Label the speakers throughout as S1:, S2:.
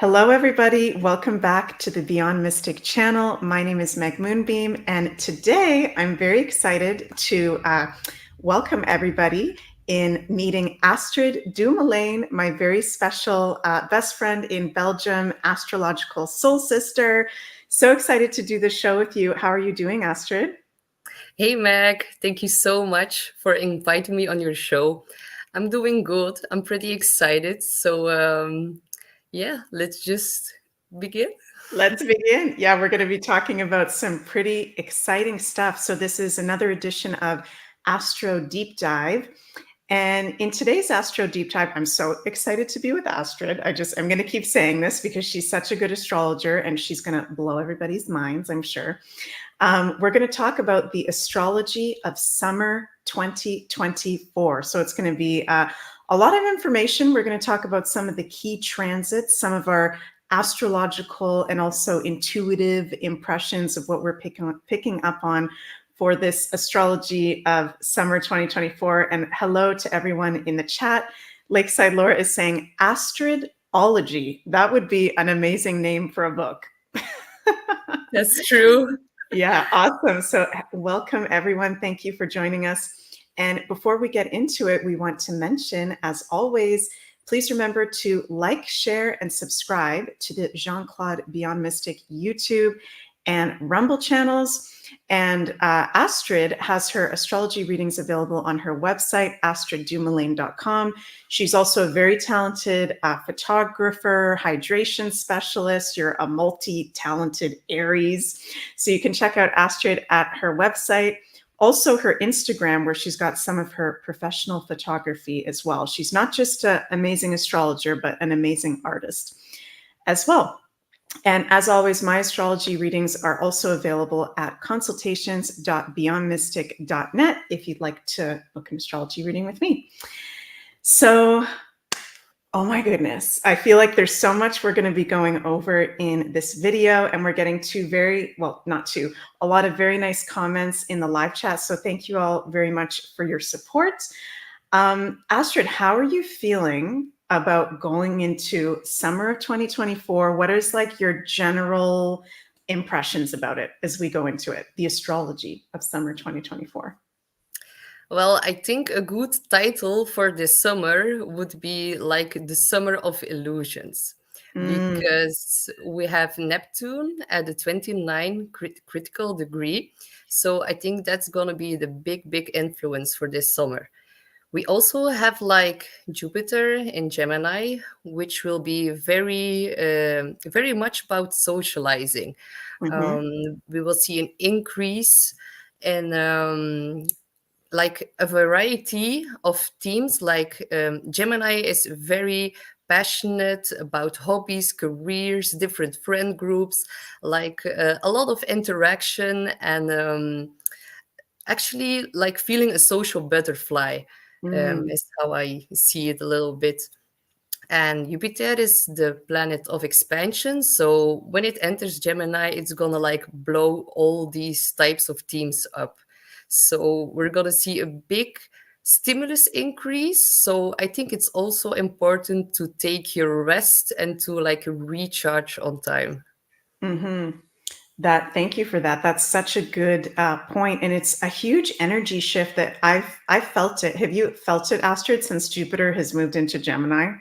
S1: Hello, everybody. Welcome back to the Beyond Mystic channel. My name is Meg Moonbeam, and today I'm very excited to welcome everybody in meeting Astrid Dumoulin, my very special best friend in Belgium, astrological soul sister. So excited to do the show with you. How are you doing, Astrid?
S2: Hey Meg, thank you so much for inviting me on your show. I'm doing good. I'm pretty excited. So let's just begin.
S1: Let's begin. Yeah, we're going to be talking about some pretty exciting stuff. So this is another edition of Astro Deep Dive. And in today's Astro Deep Dive, I'm so excited to be with Astrid. I'm going to keep saying this because she's such a good astrologer and she's going to blow everybody's minds, I'm sure. We're going to talk about the astrology of summer 2024. So it's going to be a lot of information. We're going to talk about some of the key transits, some of our astrological and also intuitive impressions of what we're picking up on for this astrology of summer 2024. And hello to everyone in the chat. Lakeside Laura is saying Astridology. That would be an amazing name for a book.
S2: That's true.
S1: Yeah, awesome. So welcome, everyone. Thank you for joining us. And before we get into it, we want to mention, as always, please remember to like, share, and subscribe to the Jean-Claude Beyond Mystic YouTube and Rumble channels. And Astrid has her astrology readings available on her website, astriddumoulin.com. She's also a very talented photographer, hydration specialist. You're a multi-talented Aries. So you can check out Astrid at her website. Also her Instagram, where she's got some of her professional photography as well. She's not just an amazing astrologer, but an amazing artist as well. And as always, my astrology readings are also available at consultations.beyondmystic.net if you'd like to book an astrology reading with me. So, oh my goodness, I feel like there's so much we're going to be going over in this video, and we're getting a lot of very nice comments in the live chat. So thank you all very much for your support. Astrid, how are you feeling about going into summer of 2024? What is like your general impressions about it as we go into it, the astrology of summer 2024?
S2: Well, I think a good title for this summer would be like the Summer of Illusions, because we have Neptune at the 29 critical degree. So I think that's going to be the big influence for this summer. We also have like Jupiter in Gemini, which will be very much about socializing. We will see an increase in like a variety of themes. Like Gemini is very passionate about hobbies, careers, different friend groups, like a lot of interaction and actually like feeling a social butterfly. Is how I see it a little bit. And Jupiter is the planet of expansion. So when it enters Gemini, it's gonna like blow all these types of themes up. So we're gonna see a big stimulus increase. So I think it's also important to take your rest and to like recharge on time.
S1: Thank you for that. That's such a good point. And it's a huge energy shift that I've felt it. Have you felt it, Astrid, since Jupiter has moved into Gemini?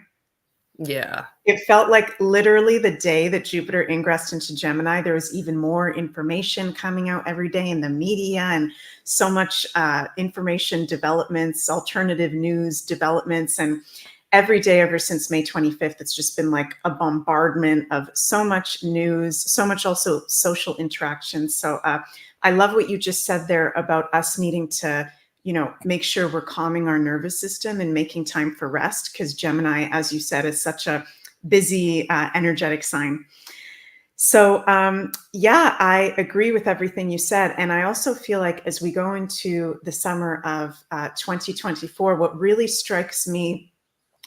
S2: Yeah.
S1: It felt like literally the day that Jupiter ingressed into Gemini, there was even more information coming out every day in the media, and so much information developments, alternative news developments. And every day ever since May 25th, it's just been like a bombardment of so much news, so much also social interaction. So I love what you just said there about us needing to, make sure we're calming our nervous system and making time for rest, because Gemini, as you said, is such a busy, energetic sign. So I agree with everything you said. And I also feel like as we go into the summer of 2024, what really strikes me,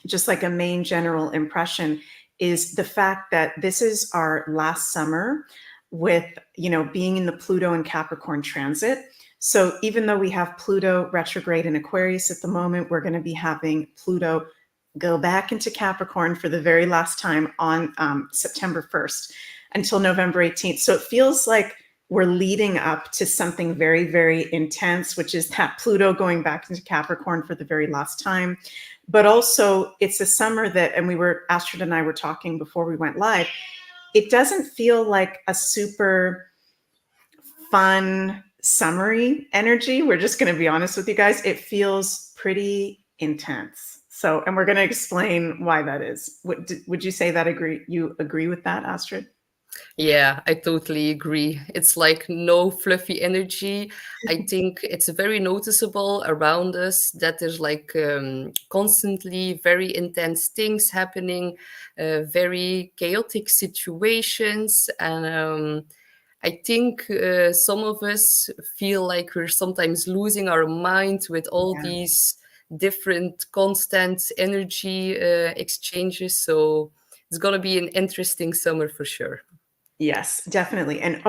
S1: just like a main general impression, is the fact that this is our last summer with, being in the Pluto and Capricorn transit. So even though we have Pluto retrograde in Aquarius at the moment, we're going to be having Pluto go back into Capricorn for the very last time on September 1st until November 18th. So it feels like we're leading up to something very, very intense, which is that Pluto going back into Capricorn for the very last time. But also it's a summer that, and Astrid and I were talking before we went live, it doesn't feel like a super fun, summery energy. We're just going to be honest with you guys. It feels pretty intense. So, and we're going to explain why that is. Would you say that you agree with that, Astrid?
S2: Yeah, I totally agree. It's like no fluffy energy. I think it's very noticeable around us that there's like constantly very intense things happening, very chaotic situations. And I think some of us feel like we're sometimes losing our mind with all
S1: Yeah.
S2: these different constant energy exchanges. So it's going to be an interesting summer for sure.
S1: Yes, definitely. And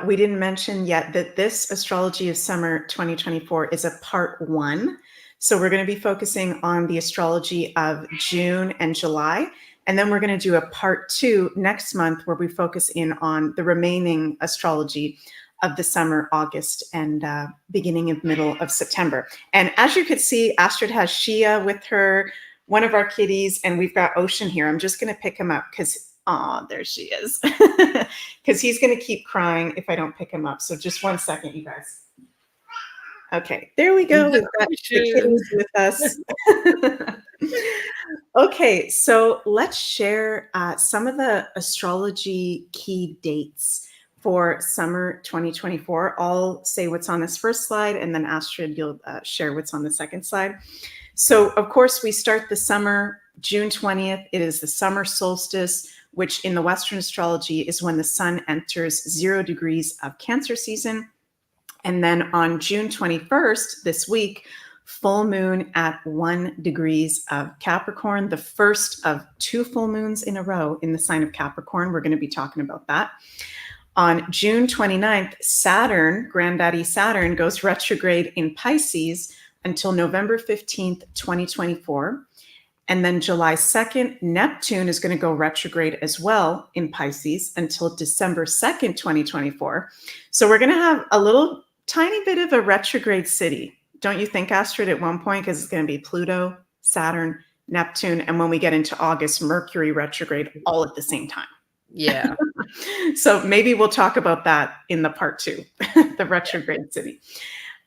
S1: we didn't mention yet that this Astrology of Summer 2024 is a part 1. So we're going to be focusing on the astrology of June and July. And then we're going to do a part 2 next month where we focus in on the remaining astrology of the summer, August, and beginning of middle of September. And as you could see, Astrid has Shia with her, one of our kitties, and we've got Ocean here. I'm just going to pick him up because there she is. Because he's going to keep crying if I don't pick him up. So just one second, you guys. Okay, there we go. We've got the kitties with us. Okay, so let's share some of the astrology key dates for summer 2024. I'll say what's on this first slide, and then Astrid, you'll share what's on the second slide. So, of course, we start the summer June 20th. It is the summer solstice, which in the Western astrology is when the sun enters 0 degrees of Cancer season. And then on June 21st, this week, full moon at 1 degrees of Capricorn, the first of 2 full moons in a row in the sign of Capricorn. We're going to be talking about that. On June 29th, Saturn, Granddaddy Saturn, goes retrograde in Pisces until November 15th, 2024. And then July 2nd, Neptune is going to go retrograde as well in Pisces until December 2nd, 2024. So we're going to have a little tiny bit of a retrograde city. Don't you think, Astrid, at one point? Because it's going to be Pluto, Saturn, Neptune, and when we get into August, Mercury retrograde all at the same time.
S2: Yeah.
S1: So maybe we'll talk about that in the part 2, the retrograde city.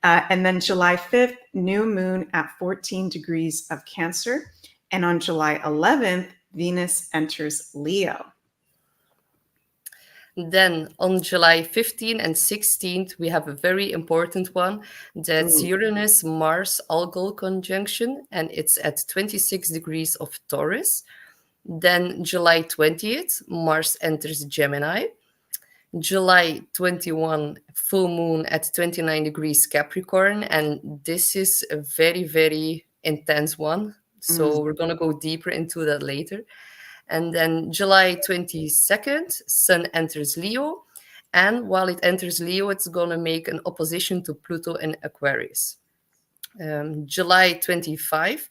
S1: And then July 5th, new moon at 14 degrees of Cancer. And on July 11th, Venus enters Leo.
S2: Then on July 15th and 16th, we have a very important one. That's Uranus Mars Algol conjunction, and it's at 26 degrees of Taurus. Then July 20th, Mars enters Gemini. July 21, full moon at 29 degrees Capricorn, and this is a very, very intense one. So we're going to go deeper into that later. And then July 22nd, Sun enters Leo. And while it enters Leo, it's going to make an opposition to Pluto in Aquarius. July 25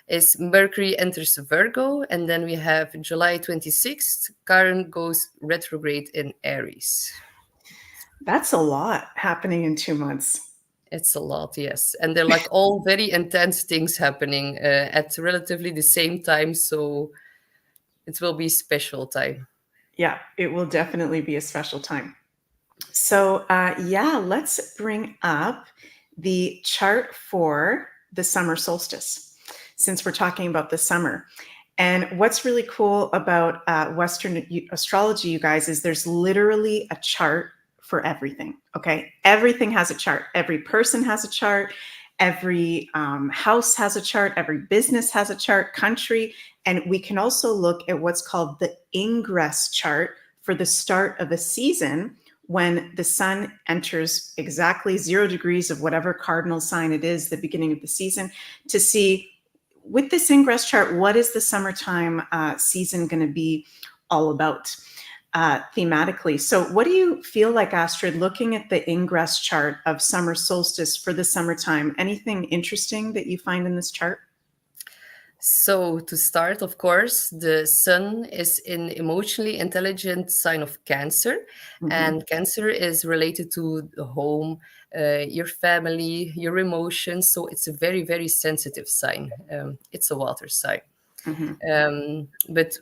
S2: is Mercury enters Virgo. And then we have July 26th, Chiron goes retrograde in Aries.
S1: That's a lot happening in 2 months.
S2: It's a lot, yes. And they're like all very intense things happening at relatively the same time. So it will be special time.
S1: Yeah, it will definitely be a special time. So let's bring up the chart for the summer solstice, since we're talking about the summer. And what's really cool about Western astrology, you guys, is there's literally a chart for everything. Okay, everything has a chart. Every person has a chart. Every house has a chart. Every business has a chart. Country, and we can also look at what's called the ingress chart for the start of a season when the sun enters exactly 0 degrees of whatever cardinal sign it is, the beginning of the season, to see with this ingress chart, what is the summertime season going to be all about? Thematically. So what do you feel like, Astrid, looking at the ingress chart of summer solstice for the summertime? Anything interesting that you find in this chart?
S2: So to start, of course, the sun is in emotionally intelligent sign of Cancer,
S1: Hmm.
S2: and Cancer is related to the home, your family, your emotions. So it's a very, very sensitive sign. It's a water sign.
S1: Hmm.
S2: But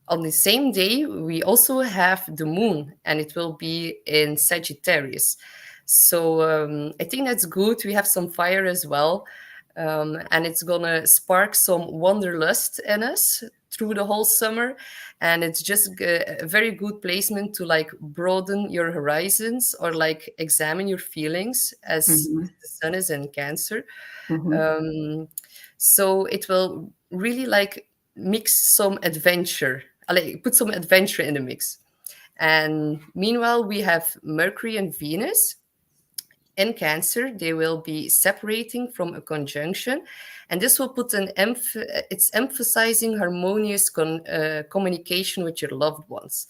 S2: on the same day, we also have the moon, and it will be in Sagittarius. So I think that's good. We have some fire as well, and it's gonna spark some wanderlust in us through the whole summer. And it's just a very good placement to like broaden your horizons or like examine your feelings as
S1: Hmm.
S2: the sun is in Cancer.
S1: Hmm.
S2: Um, so it will really like mix some adventure, like put some adventure in the mix. And meanwhile, we have Mercury and Venus in Cancer. They will be separating from a conjunction, and this will put it's emphasizing harmonious communication with your loved ones.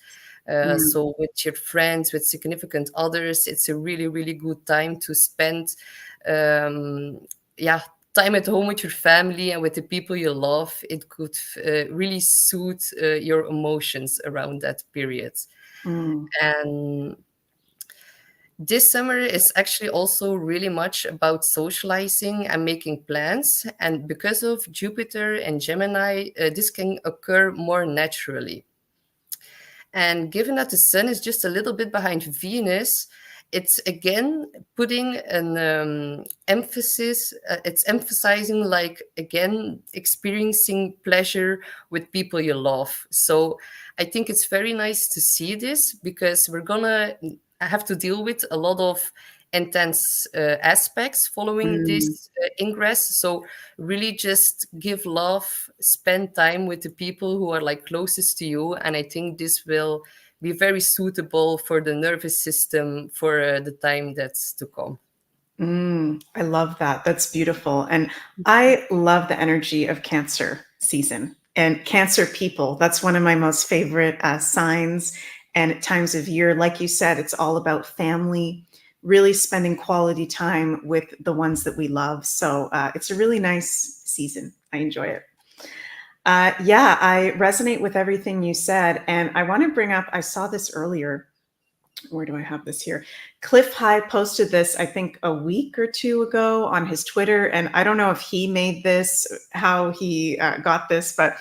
S2: So with your friends, with significant others, it's a really, really good time to spend, um, yeah, time at home with your family and with the people you love. It could really suit your emotions around that period.
S1: Mm.
S2: And this summer is actually also really much about socializing and making plans. And because of Jupiter and Gemini, this can occur more naturally. And given that the sun is just a little bit behind Venus, it's again putting an emphasis, it's emphasizing like again experiencing pleasure with people you love. So I think it's very nice to see this because we're gonna have to deal with a lot of intense aspects following
S1: Mm.
S2: this ingress. So really just give love, spend time with the people who are like closest to you. And I think this will be very suitable for the nervous system for the time that's to come.
S1: I love that. That's beautiful. And I love the energy of Cancer season and Cancer people. That's one of my most favorite signs and times of year. Like you said, it's all about family, really spending quality time with the ones that we love. So it's a really nice season. I enjoy it. Yeah, I resonate with everything you said. And I want to bring up, I saw this earlier. Where do I have this here? Cliff High posted this, I think, a week or two ago on his Twitter. And I don't know if he made this, how he got this, but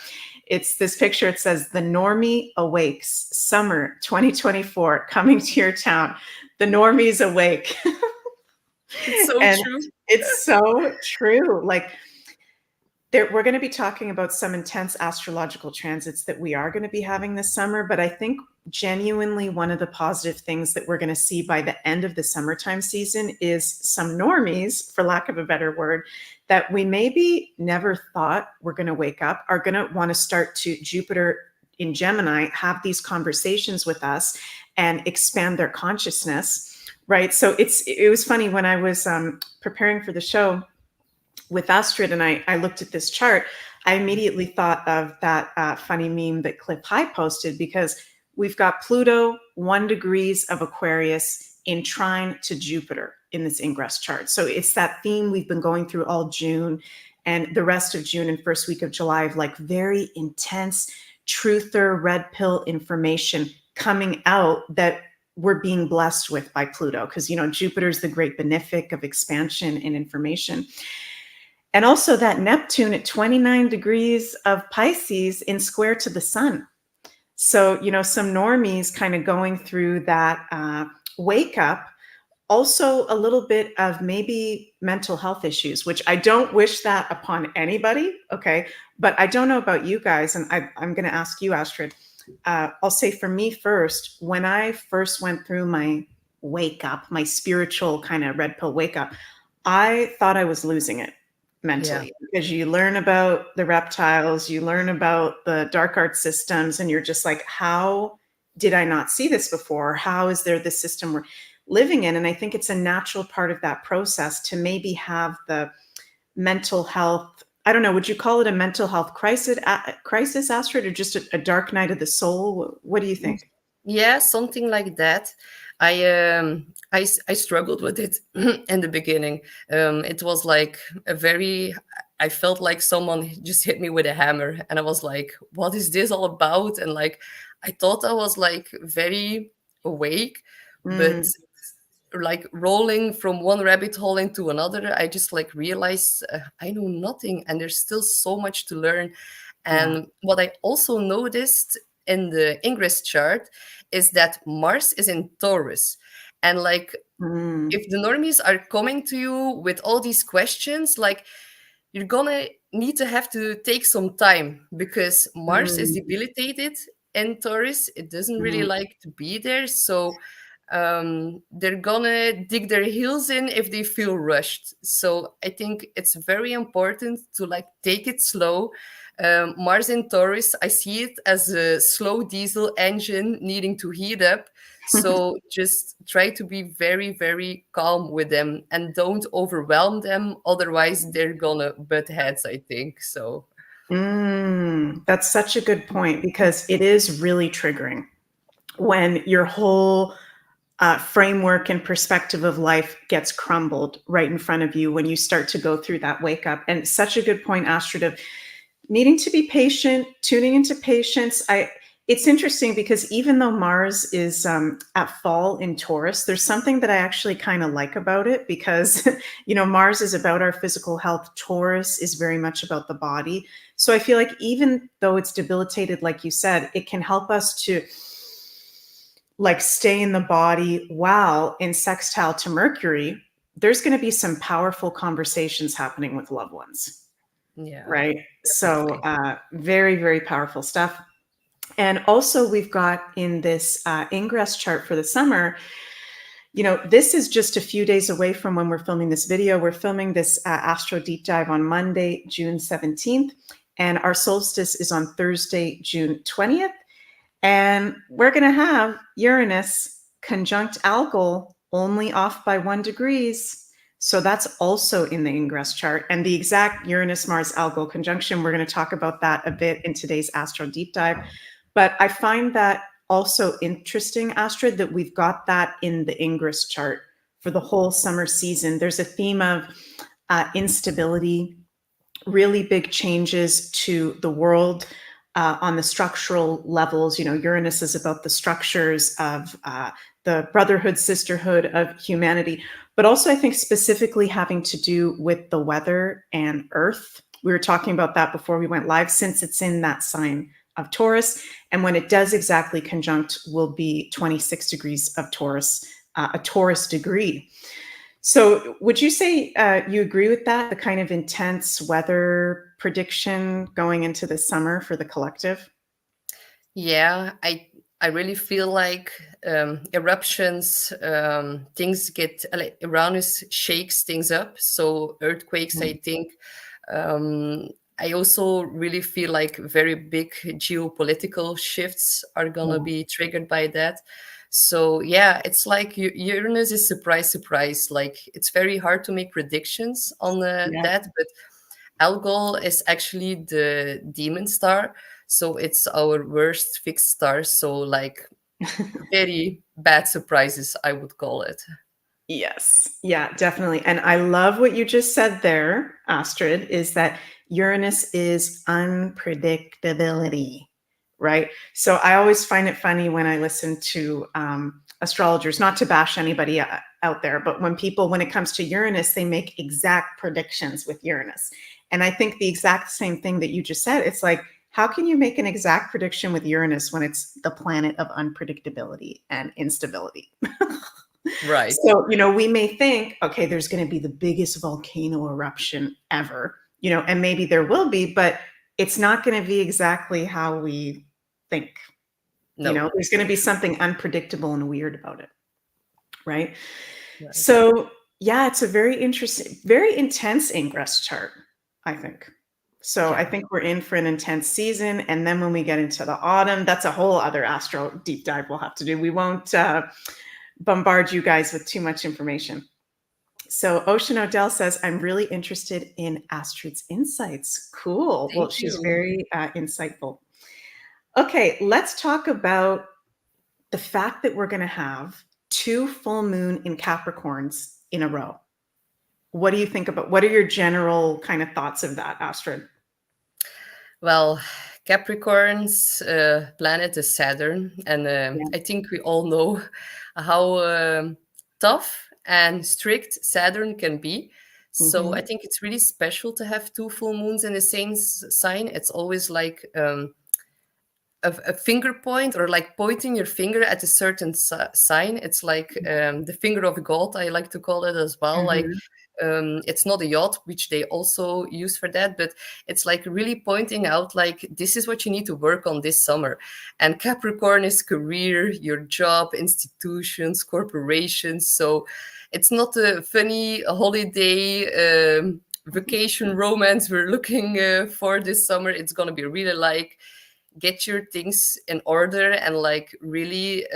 S1: it's this picture. It says, "The Normie Awakes, Summer 2024, coming to your town. The Normies awake."
S2: It's so
S1: And
S2: true.
S1: it's so true. Like, we're going to be talking about some intense astrological transits that we are going to be having this summer. But I think genuinely one of the positive things that we're going to see by the end of the summertime season is some normies, for lack of a better word, that we maybe never thought were going to wake up, are going to want to start to Jupiter in Gemini, have these conversations with us and expand their consciousness. Right. So it was funny when I was preparing for the show with ASTRID and I looked at this chart, I immediately thought of that funny meme that Cliff High posted because we've got Pluto 1 degrees of Aquarius in trine to Jupiter in this ingress chart. So it's that theme we've been going through all June and the rest of June and first week of July of like very intense truther red pill information coming out that we're being blessed with by Pluto because, you know, Jupiter's the great benefic of expansion and information. And also that Neptune at 29 degrees of Pisces in square to the sun. So, you know, some normies kind of going through that wake up. Also, a little bit of maybe mental health issues, which I don't wish that upon anybody. Okay. But I don't know about you guys. And I'm going to ask you, Astrid. I'll say for me first, when I first went through my wake up, my spiritual kind of red pill wake up, I thought I was losing it
S2: Yeah.
S1: mentally because you learn about the reptiles, you learn about the dark art systems, and you're just like, how did I not see this before? How is there this system we're living in? And I think it's a natural part of that process to maybe have the mental health. I don't know. Would you call it a mental health crisis, Astrid, or just a dark night of the soul? What do you think?
S2: Yeah, something like that. I struggled with it in the beginning. It was like a very I felt like someone just hit me with a hammer, and I was like, "What is this all about?" And like I thought I was like very awake, but
S1: Mm,
S2: like rolling from one rabbit hole into another, I just like realized I know nothing, and there's still so much to learn.
S1: yeah.
S2: And what I also noticed in the Ingress chart is that Mars is in Taurus. And like,
S1: Mm,
S2: if the normies are coming to you with all these questions, like, you're gonna need to have to take some time because Mars is
S1: mm,
S2: debilitated in Taurus. It doesn't really
S1: mm,
S2: like to be there. So they're gonna dig their heels in if they feel rushed. So I think it's very important to like take it slow. Mars in Taurus, I see it as a slow diesel engine needing to heat up. So just try to be very, very calm with them and don't overwhelm them. Otherwise, they're gonna butt heads, I think. So,
S1: That's such a good point because it is really triggering when your whole framework and perspective of life gets crumbled right in front of you when you start to go through that wake up. And such a good point, Astrid, of needing to be patient, tuning into patience. It's interesting because even though Mars is at fall in Taurus, there's something that I actually kind of like about it because, Mars is about our physical health. Taurus is very much about the body. So I feel like even though it's debilitated, like you said, it can help us to like stay in the body while in sextile to Mercury. There's going to be some powerful conversations happening with loved ones,
S2: yeah,
S1: right? So
S2: definitely.
S1: very, very powerful stuff. And also we've got in this ingress chart for the summer, this is just a few days away from when we're filming this video. We're filming this Astro Deep Dive on Monday, June 17th, and our solstice is on Thursday, June 20th. And we're going to have Uranus conjunct Algol only off by 1 degrees. So that's also in the ingress chart. And the exact Uranus Mars Algol conjunction, we're going to talk about that a bit in today's Astro Deep Dive. But I find that also interesting, Astrid, that we've got that in the ingress chart for the whole summer season. There's a theme of instability, really big changes to the world on the structural levels. Uranus is about the structures of the brotherhood, sisterhood of humanity, but also I think specifically having to do with the weather and Earth. We were talking about that before we went live, since it's in that sign of Taurus. And when it does exactly conjunct, will be 26 degrees of Taurus, a Taurus degree. So would you say you agree with that, the kind of intense weather prediction going into the summer for the collective?
S2: Yeah, I really feel like eruptions, things get like Uranus shakes things up. So earthquakes, I
S1: Mm,
S2: think. Um, I also really feel like very big geopolitical shifts are gonna
S1: yeah,
S2: be triggered by that. So yeah, it's like Uranus is surprise, surprise. Like it's very hard to make predictions on
S1: yeah.
S2: that, but Algol is actually the demon star, so it's our worst fixed star. So like very bad surprises, I would call it.
S1: Yes. Yeah, definitely. And I love what you just said there, Astrid, is that Uranus is unpredictability, right? So I always find it funny when I listen to astrologers, not to bash anybody out there, but when it comes to Uranus, they make exact predictions with Uranus. And I think the exact same thing that you just said, it's like, how can you make an exact prediction with Uranus when it's the planet of unpredictability and instability?
S2: Right.
S1: So, we may think, okay, there's going to be the biggest volcano eruption ever, and maybe there will be, but it's not going to be exactly how we think.
S2: No.
S1: There's going to be something unpredictable and weird about it, right?
S2: Right.
S1: So, yeah, it's a very interesting, very intense ingress chart, I think. So, I
S2: Yeah.
S1: think we're in for an intense season. And then when we get into the autumn, that's a whole other astro deep dive we'll have to do. We won't bombard you guys with too much information. So Ocean Odell says, I'm really interested in Astrid's insights. Cool. Well,
S2: Thank
S1: she's
S2: you.
S1: very insightful. Okay, let's talk about the fact that we're going to have 2 full moon in Capricorns in a row. What do you think about, what are your general kind of thoughts of that, Astrid?
S2: Well, Capricorn's planet is Saturn, and
S1: Yeah.
S2: I think we all know how tough and strict Saturn can be. So I
S1: Mhm.
S2: think it's really special to have two full moons in the same sign. It's always like a finger point, or like pointing your finger at a certain sign. It's like the finger of God, I like to call it as well. Like
S1: Mhm.
S2: it's not a yacht, which they also use for that, but it's like really pointing out like this is what you need to work on this summer. And Capricorn is career, your job, institutions, corporations. So it's not a funny holiday vacation romance we're looking for this summer. It's going to be really like get your things in order and like really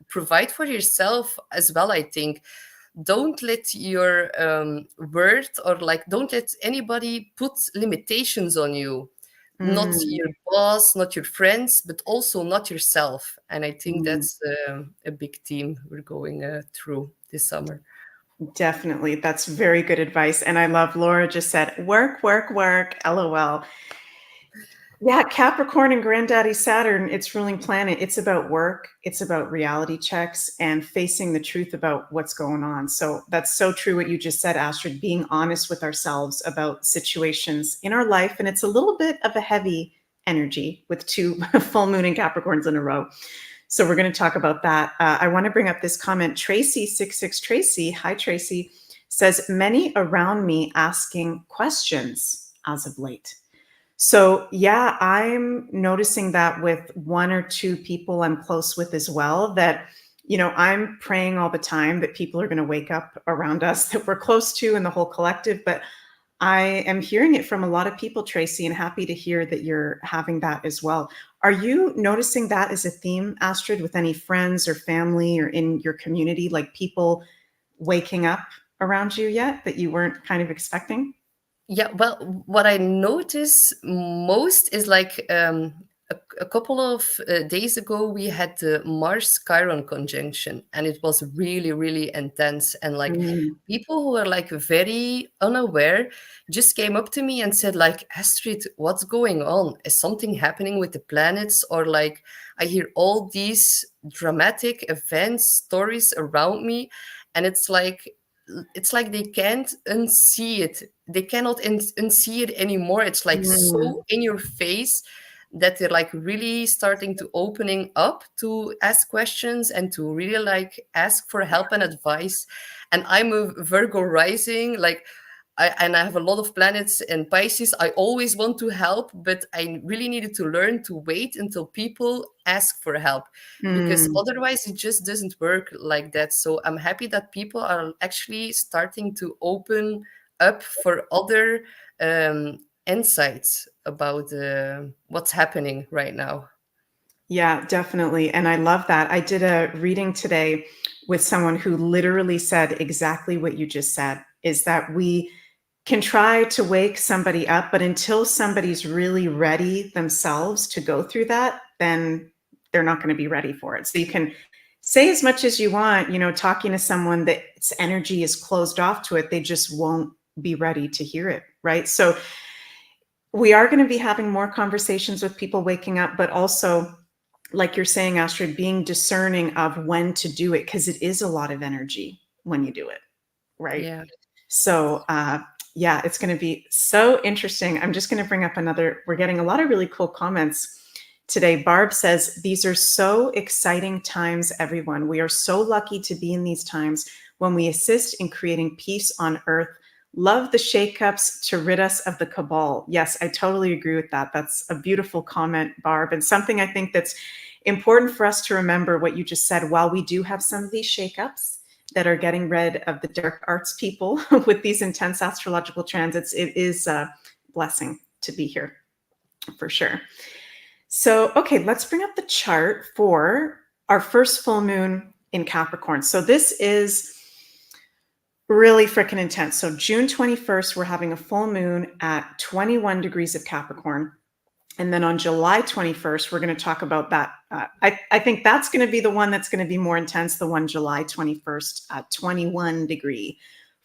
S2: provide for yourself as well. I think don't let your worth, or like don't let anybody put limitations on you, not
S1: Mm,
S2: your boss, not your friends, but also not yourself. And I think
S1: mm.
S2: that's a big theme we're going through this summer.
S1: Definitely. That's very good advice. And I love Laura just said, work, work, work, LOL. Yeah, Capricorn and Granddaddy Saturn, its ruling planet, it's about work, it's about reality checks and facing the truth about what's going on. So that's so true what you just said, Astrid, being honest with ourselves about situations in our life. And it's a little bit of a heavy energy with 2 full moon and Capricorns in a row. So we're going to talk about that. I want to bring up this comment. Tracy66 Tracy, hi Tracy, says, many around me asking questions as of late. So yeah, I'm noticing that with 1 or 2 people I'm close with as well, that, I'm praying all the time that people are going to wake up around us that we're close to in the whole collective. But I am hearing it from a lot of people, Tracy, and happy to hear that you're having that as well. Are you noticing that as a theme, Astrid, with any friends or family or in your community, like people waking up around you yet that you weren't kind of expecting?
S2: Yeah, well, what I notice most is like a couple of days ago we had the Mars Chiron conjunction, and it was really, really intense. And like
S1: Mm,
S2: people who are like very unaware just came up to me and said, like, Astrid, what's going on? Is something happening with the planets? Or like I hear all these dramatic events, stories around me, and it's like they can't unsee it. They cannot unsee it anymore. It's like
S1: mm,
S2: so in your face that they're like really starting to opening up to ask questions and to really like ask for help and advice. And I'm a Virgo rising, like I have a lot of planets in Pisces. I always want to help, but I really needed to learn to wait until people ask for help, because
S1: mm.
S2: otherwise it just doesn't work like that. So I'm happy that people are actually starting to open up for other insights about what's happening right now.
S1: Yeah, definitely. And I love that. I did a reading today with someone who literally said exactly what you just said, is that we can try to wake somebody up, but until somebody's really ready themselves to go through that, then they're not going to be ready for it. So you can say as much as you want, talking to someone that its energy is closed off to it, they just won't be ready to hear it, right? So we are going to be having more conversations with people waking up, but also, like you're saying, Astrid, being discerning of when to do it, because it is a lot of energy when you do it, right?
S2: Yeah.
S1: So, yeah, it's going to be so interesting. I'm just going to bring up another. We're getting a lot of really cool comments today. Barb says, these are so exciting times, everyone. We are so lucky to be in these times when we assist in creating peace on earth. Love the shakeups to rid us of the cabal. Yes, I totally agree with that. That's a beautiful comment, Barb, and something I think that's important for us to remember what you just said. While we do have some of these shakeups that are getting rid of the dark arts people with these intense astrological transits, it is a blessing to be here for sure. So, okay, let's bring up the chart for our first full moon in Capricorn. So this is really freaking intense. So June 21st, we're having a full moon at 21 degrees of Capricorn. And then on July 21st, we're going to talk about that. I think that's going to be the one that's going to be more intense, the one July 21st, 21 degree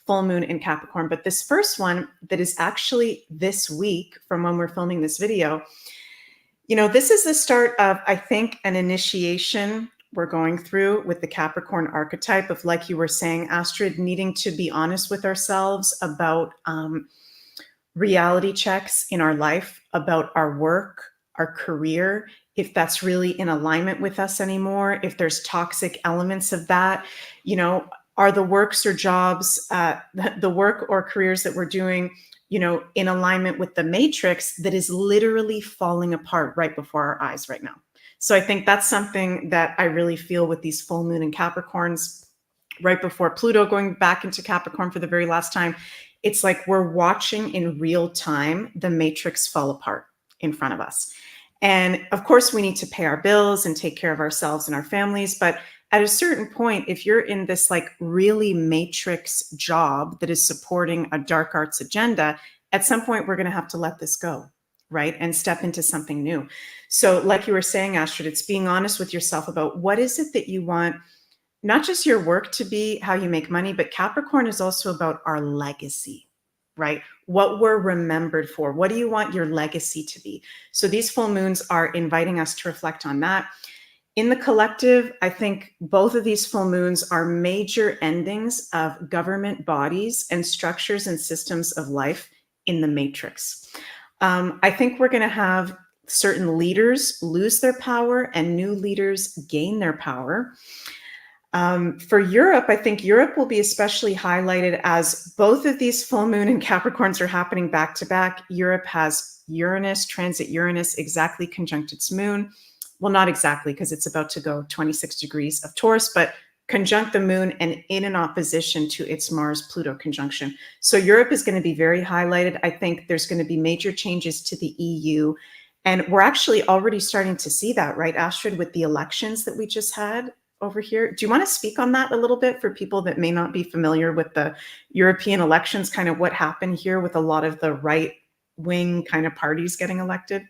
S1: full moon in Capricorn. But this first one that is actually this week from when we're filming this video, you know, this is the start of, I think, an initiation we're going through with the Capricorn archetype of, like you were saying, Astrid, needing to be honest with ourselves about reality checks in our life, about our work, our career, if that's really in alignment with us anymore, if there's toxic elements of that, you know, are the works or jobs, the work or careers that we're doing, you know, in alignment with the matrix that is literally falling apart right before our eyes right now. So I think that's something that I really feel with these full moon and Capricorns right before Pluto going back into Capricorn for the very last time. It's like we're watching in real time the matrix fall apart in front of us. And of course, we need to pay our bills and take care of ourselves and our families. But at a certain point, if you're in this like really matrix job that is supporting a dark arts agenda, at some point, we're going to have to let this go, right? And step into something new. So like you were saying, Astrid, it's being honest with yourself about what is it that you want, not just your work to be, how you make money, but Capricorn is also about our legacy, right? What we're remembered for. What do you want your legacy to be? So these full moons are inviting us to reflect on that. In the collective, I think both of these full moons are major endings of government bodies and structures and systems of life in the matrix. I think we're going to have certain leaders lose their power and new leaders gain their power. For Europe, I think Europe will be especially highlighted as both of these full moon and Capricorns are happening back to back. Europe has Uranus, transit Uranus, exactly conjunct its moon. Well, not exactly, because it's about to go 26 degrees of Taurus, but conjunct the moon and in an opposition to its Mars-Pluto conjunction. So Europe is going to be very highlighted. I think there's going to be major changes to the EU. And we're actually already starting to see that, right, Astrid, with the elections that we just had over here. Do you want to speak on that a little bit for people that may not be familiar with the European elections, kind of what happened here with a lot of the right-wing kind of parties getting elected?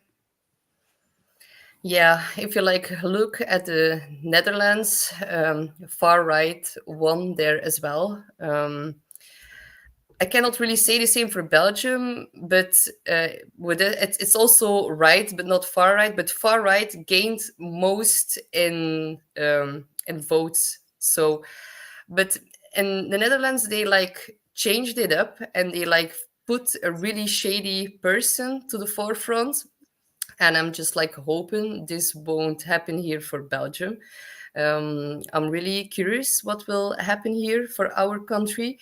S2: Yeah, if you like look at the Netherlands, far right won there as well. I cannot really say the same for Belgium, but with it's also right, but not far right. But far right gained most in votes. So, but in the Netherlands, they like changed it up and they like put a really shady person to the forefront. And I'm just like hoping this won't happen here for Belgium. I'm really curious what will happen here for our country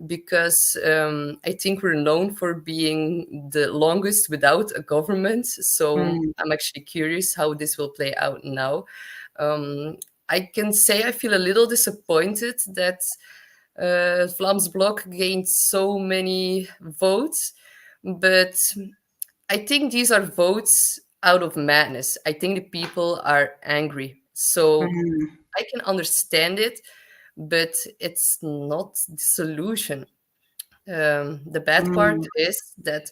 S2: because I think we're known for being the longest without a government. So I'm actually curious how this will play out now. I can say I feel a little disappointed that Vlaams Blok gained so many votes, but I think these are votes out of madness. I think the people are angry. So I can understand it, but it's not the solution. The bad part is that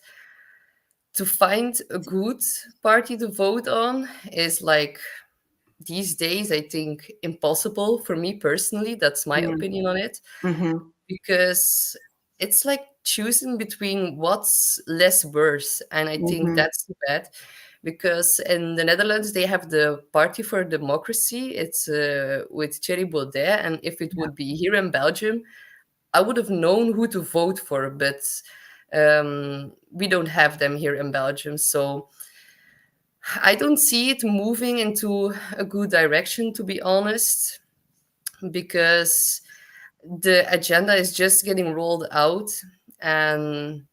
S2: to find a good party to vote on is like these days, I think, impossible for me personally. That's my opinion on it. Because it's like choosing between what's less worse. And I think that's too bad. Because in the Netherlands, they have the Party for Democracy. It's with Thierry Baudet. And if it would be here in Belgium, I would have known who to vote for. But we don't have them here in Belgium. So I don't see it moving into a good direction, to be honest, because the agenda is just getting rolled out. And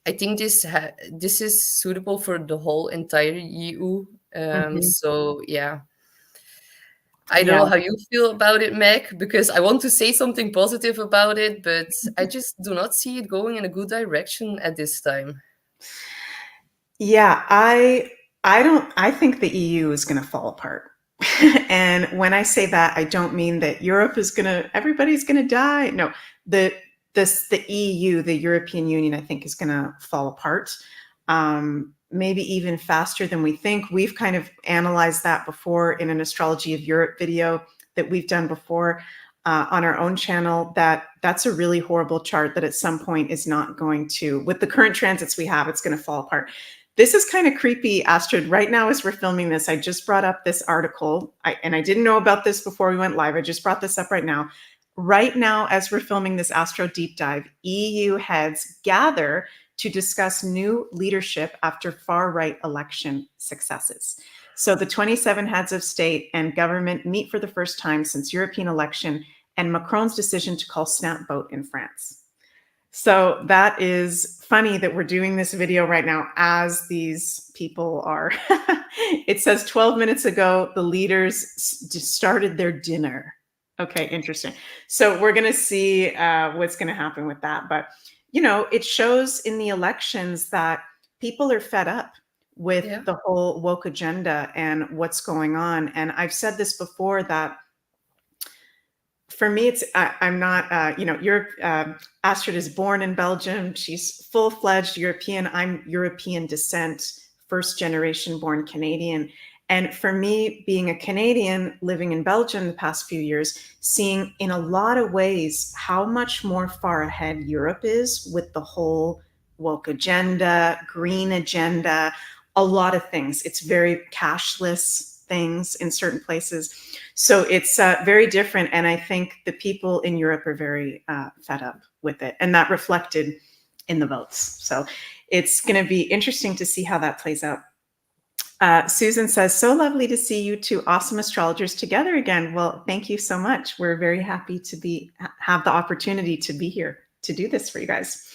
S2: I think this is suitable for the whole entire EU. So yeah, I don't
S1: Yeah.
S2: know how you feel about it, Meg, because I want to say something positive about it, but I just do not see it going in a good direction at this time.
S1: Yeah, I think the EU is going to fall apart. And when I say that, I don't mean that Europe is going to, everybody's going to die. No, the EU, the European Union, I think is going to fall apart. maybe even faster than we think. We've kind of analyzed that before in an Astrology of Europe video that we've done before on our own channel, that's a really horrible chart that at some point is not going to, with the current transits we have, it's going to fall apart. This is kind of creepy, Astrid. Right now, as we're filming this, I just brought up this article, and I didn't know about this before we went live. I just brought this up right now. Right now, as we're filming this Astro Deep Dive, EU heads gather to discuss new leadership after far-right election successes. So the 27 heads of state and government meet for the first time since European election and Macron's decision to call snap vote in France. So that is funny that we're doing this video right now as these people are. It says 12 minutes ago, the leaders started their dinner. Okay, interesting. So we're going to see what's going to happen with that. But, you know, it shows in the elections that people are fed up with the whole woke agenda and what's going on. And I've said this before that for me, it's I'm not, you know, Astrid is born in Belgium. She's full-fledged European. I'm European descent, first generation born Canadian. And for me, being a Canadian living in Belgium the past few years, seeing in a lot of ways how much more far ahead Europe is with the whole woke agenda, green agenda, a lot of things. It's very cashless things in certain places. So it's very different. And I think the people in Europe are very fed up with it. And that reflected in the votes. So it's going to be interesting to see how that plays out. Susan says, so lovely to see you two awesome astrologers together again. Well, thank you so much. We're very happy to have the opportunity to be here to do this for you guys.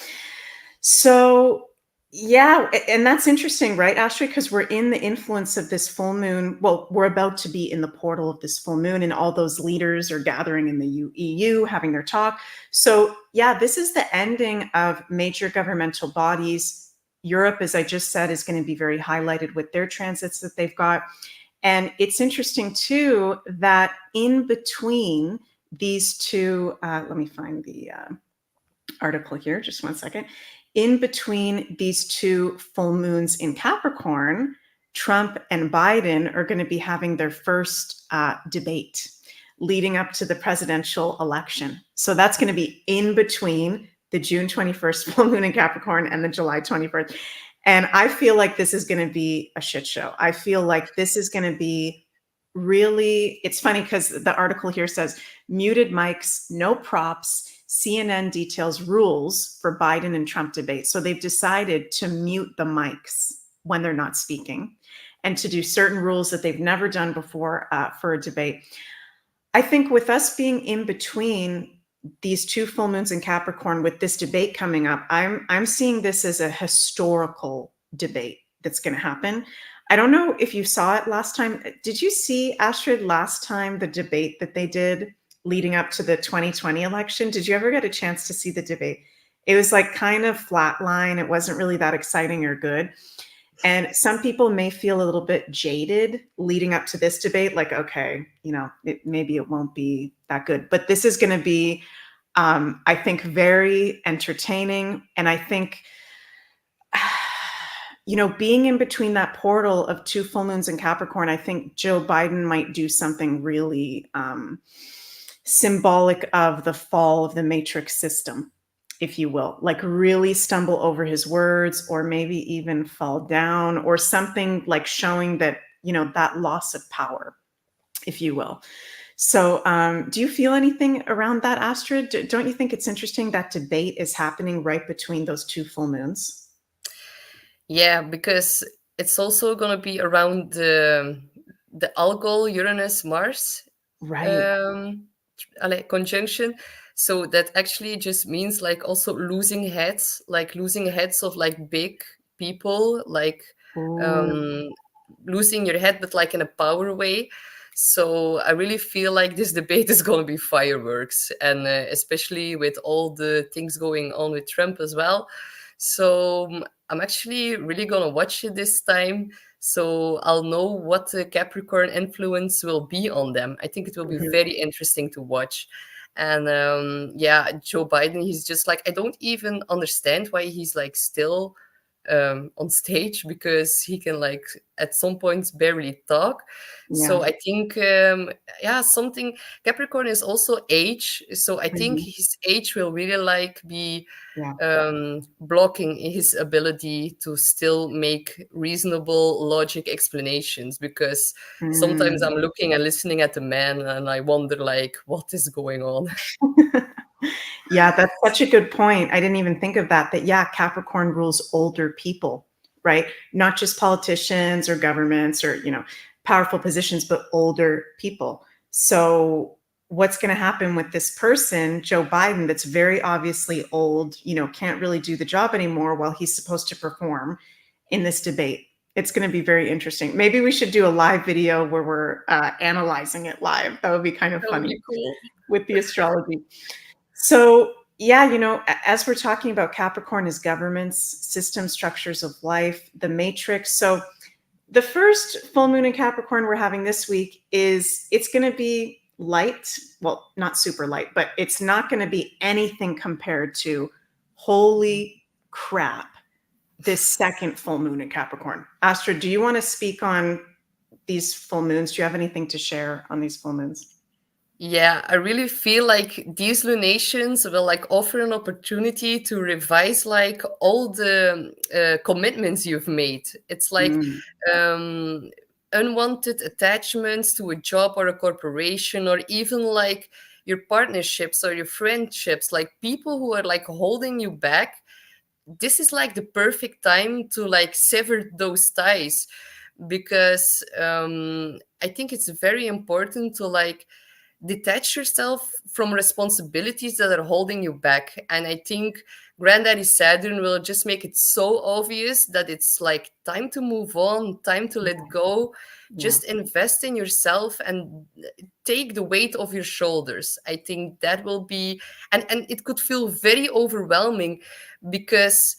S1: So yeah, and that's interesting, right, Astrid? Because we're in the influence of this full moon. Well, we're about to be in the portal of this full moon, and all those leaders are gathering in the EU, having their talk. So yeah, this is the ending of major governmental bodies. Europe, as I just said, is going to be very highlighted with their transits that they've got. And it's interesting, too, that in between these two, let me find the article here, just one second. In between these two full moons in Capricorn, Trump and Biden are going to be having their first debate leading up to the presidential election. So that's going to be in between the June 21st full moon in Capricorn and the July 21st. And I feel like this is going to be a shit show. I feel like this is going to be really, it's funny because the article here says muted mics, no props. CNN details rules for Biden and Trump debate. So they've decided to mute the mics when they're not speaking and to do certain rules that they've never done before for a debate. I think with us being in between these two full moons in Capricorn with this debate coming up, I'm seeing this as a historical debate that's going to happen. I don't know if you saw it last time. Did you see, Astrid, last time the debate that they did leading up to the 2020 election? Did you ever get a chance to see the debate? It was like kind of flatline. It wasn't really that exciting or good. And some people may feel a little bit jaded leading up to this debate, like, okay, you know, maybe it won't be that good. But this is going to be, I think, very entertaining. And I think, you know, being in between that portal of two full moons in Capricorn, I think Joe Biden might do something really symbolic of the fall of the matrix system, if you will, like really stumble over his words or maybe even fall down or something, like showing that, you know, that loss of power, if you will. So do you feel anything around that, Astrid? Don't you think it's interesting that debate is happening right between those two full moons?
S2: Yeah, because it's also going to be around the Algol Uranus Mars conjunction. So that actually just means like also losing heads of like big people, like losing your head, but like in a power way. So I really feel like this debate is going to be fireworks, and especially with all the things going on with Trump as well. So I'm actually really going to watch it this time. So I'll know what the Capricorn influence will be on them. I think it will be very interesting to watch. And yeah, Joe Biden, he's just like, I don't even understand why he's like still on stage because he can like at some points barely talk.
S1: Yeah.
S2: So I think yeah, something Capricorn is also age. So I think
S1: Mhm.
S2: his age will really like be
S1: Yeah.
S2: blocking his ability to still make reasonable logic explanations, because sometimes
S1: Mm.
S2: I'm looking and listening at the man and I wonder like what is going on.
S1: Yeah, that's such a good point. I didn't even think of that. That, yeah, Capricorn rules older people, right? Not just politicians or governments or, powerful positions, but older people. So what's going to happen with this person, Joe Biden, that's very obviously old, can't really do the job anymore while he's supposed to perform in this debate? It's going to be very interesting. Maybe we should do a live video where we're analyzing it live. That would be kind of
S2: That would
S1: funny
S2: be cool.
S1: with the astrology. So, yeah, as we're talking about Capricorn as governments, system structures of life, the matrix. So, the first full moon in Capricorn we're having this week it's going to be light. Well, not super light, but it's not going to be anything compared to holy crap, this second full moon in Capricorn. Astra, do you want to speak on these full moons? Do you have anything to share on these full moons?
S2: Yeah, I really feel like these lunations will like offer an opportunity to revise like all the commitments you've made. It's like
S1: Mm,
S2: um, unwanted attachments to a job or a corporation, or even like your partnerships or your friendships, like people who are like holding you back. This is like the perfect time to like sever those ties, because I think it's very important to like detach yourself from responsibilities that are holding you back. And I think Granddaddy Saturn will just make it so obvious that it's like time to move on, time to let go,
S1: yeah.
S2: just invest in yourself and take the weight off your shoulders. I think that will be, and it could feel very overwhelming, because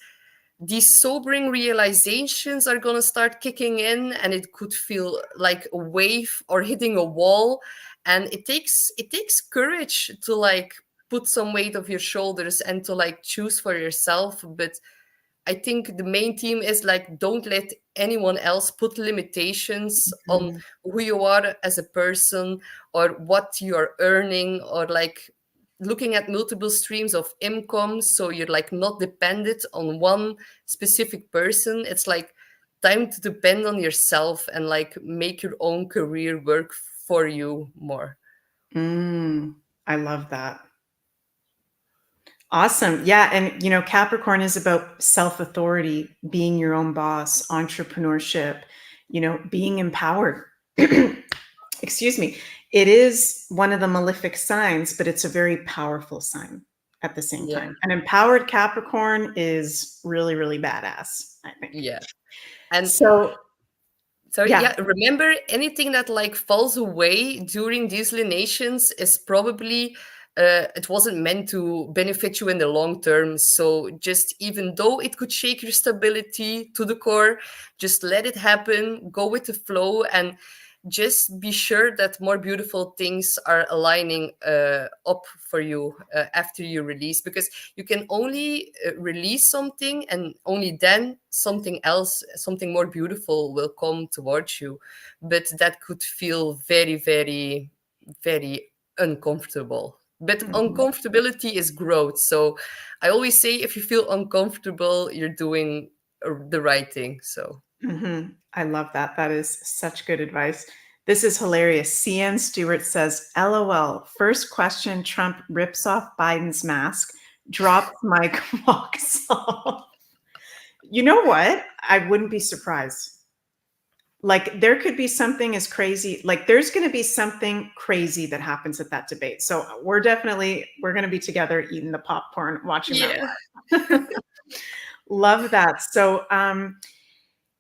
S2: these sobering realizations are going to start kicking in, and it could feel like a wave or hitting a wall. And it takes courage to like put some weight off your shoulders and to like choose for yourself. But I think the main theme is like, don't let anyone else put limitations on
S1: Mhm.
S2: who you are as a person, or what you're earning, or like looking at multiple streams of income. So you're like not dependent on one specific person. It's like time to depend on yourself and like make your own career work for you more.
S1: I love that. Awesome. Yeah. And, Capricorn is about self authority, being your own boss, entrepreneurship, being empowered. Excuse me. It is one of the malefic signs, but it's a very powerful sign at the same
S2: Yeah.
S1: time. An empowered Capricorn is really, really badass, I think.
S2: Yeah. And
S1: So,
S2: sorry,
S1: yeah.
S2: yeah, remember anything that like falls away during these lunations is probably it wasn't meant to benefit you in the long term. So just even though it could shake your stability to the core, just let it happen, go with the flow, and just be sure that more beautiful things are aligning up for you after you release, because you can only release something, and only then something else, something more beautiful will come towards you. But that could feel very, very, very uncomfortable. But
S1: Mhm.
S2: uncomfortability is growth. So I always say, if you feel uncomfortable, you're doing the right thing. So
S1: I love that. That is such good advice. This is hilarious. CN Stewart says, LOL, first question, Trump rips off Biden's mask, drops mic, walks off. You know what? I wouldn't be surprised. Like, there could be something as crazy, like there's going to be something crazy that happens at that debate. So we're going to be together eating the popcorn, watching that
S2: yeah.
S1: live. Love that. So,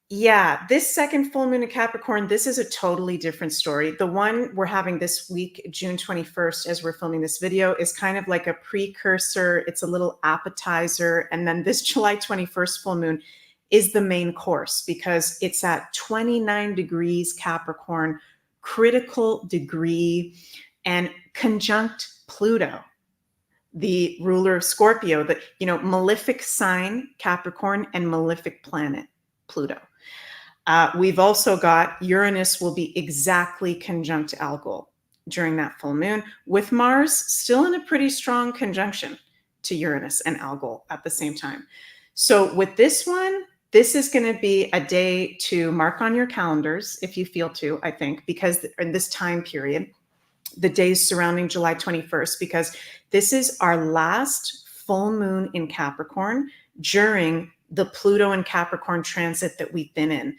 S1: yeah, this second full moon in Capricorn, this is a totally different story. The one we're having this week, June 21st, as we're filming this video, is kind of like a precursor. It's a little appetizer. And then this July 21st full moon is the main course, because it's at 29 degrees Capricorn, critical degree, and conjunct Pluto. the ruler of Scorpio, the, malefic sign Capricorn and malefic planet Pluto. We've also got Uranus will be exactly conjunct Algol during that full moon, with Mars still in a pretty strong conjunction to Uranus and Algol at the same time. So with this one, this is going to be a day to mark on your calendars if you feel to, I think, because in this time period, the days surrounding July 21st, because this is our last full moon in Capricorn during the Pluto and Capricorn transit that we've been in.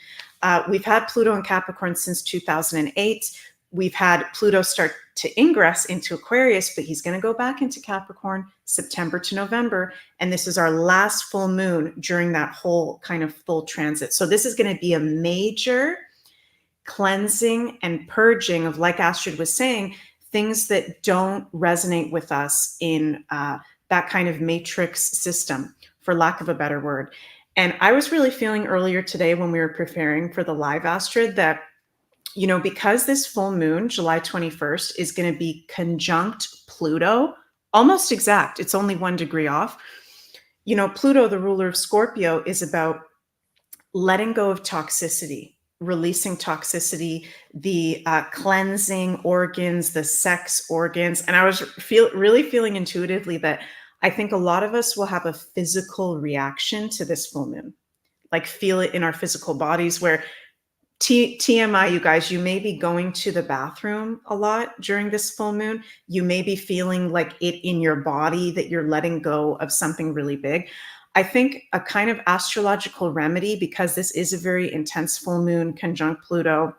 S1: We've had Pluto and Capricorn since 2008. We've had Pluto start to ingress into Aquarius, but he's going to go back into Capricorn September to November. And this is our last full moon during that whole kind of full transit. So this is going to be a major cleansing and purging of, like Astrid was saying, things that don't resonate with us in that kind of matrix system, for lack of a better word. And I was really feeling earlier today when we were preparing for the live, Astrid, that, because this full moon, July 21st, is going to be conjunct Pluto, almost exact, it's only 1 degree off. Pluto, the ruler of Scorpio, is about letting go of toxicity, releasing toxicity, the cleansing organs, the sex organs. And I was really feeling intuitively that I think a lot of us will have a physical reaction to this full moon, like feel it in our physical bodies, where TMI, you guys, you may be going to the bathroom a lot during this full moon. You may be feeling like it in your body, that you're letting go of something really big. I think a kind of astrological remedy, because this is a very intense full moon conjunct Pluto,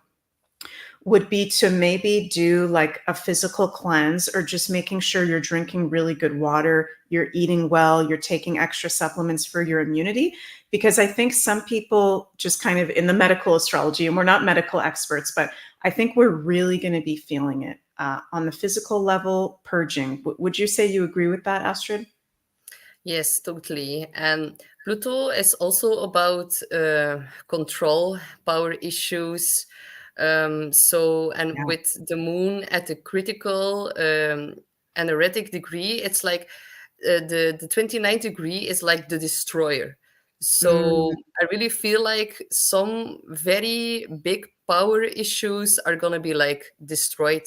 S1: would be to maybe do like a physical cleanse, or just making sure you're drinking really good water, you're eating well, you're taking extra supplements for your immunity. Because I think some people just kind of in the medical astrology, and we're not medical experts, but I think we're really going to be feeling it on the physical level, purging. Would you say you agree with that, Astrid?
S2: Yes, totally. And Pluto is also about control, power issues.
S1: Yeah.
S2: With the moon at a critical energetic degree, it's like the 29th degree is like the destroyer. So
S1: Mm,
S2: I really feel like some very big power issues are gonna be like destroyed.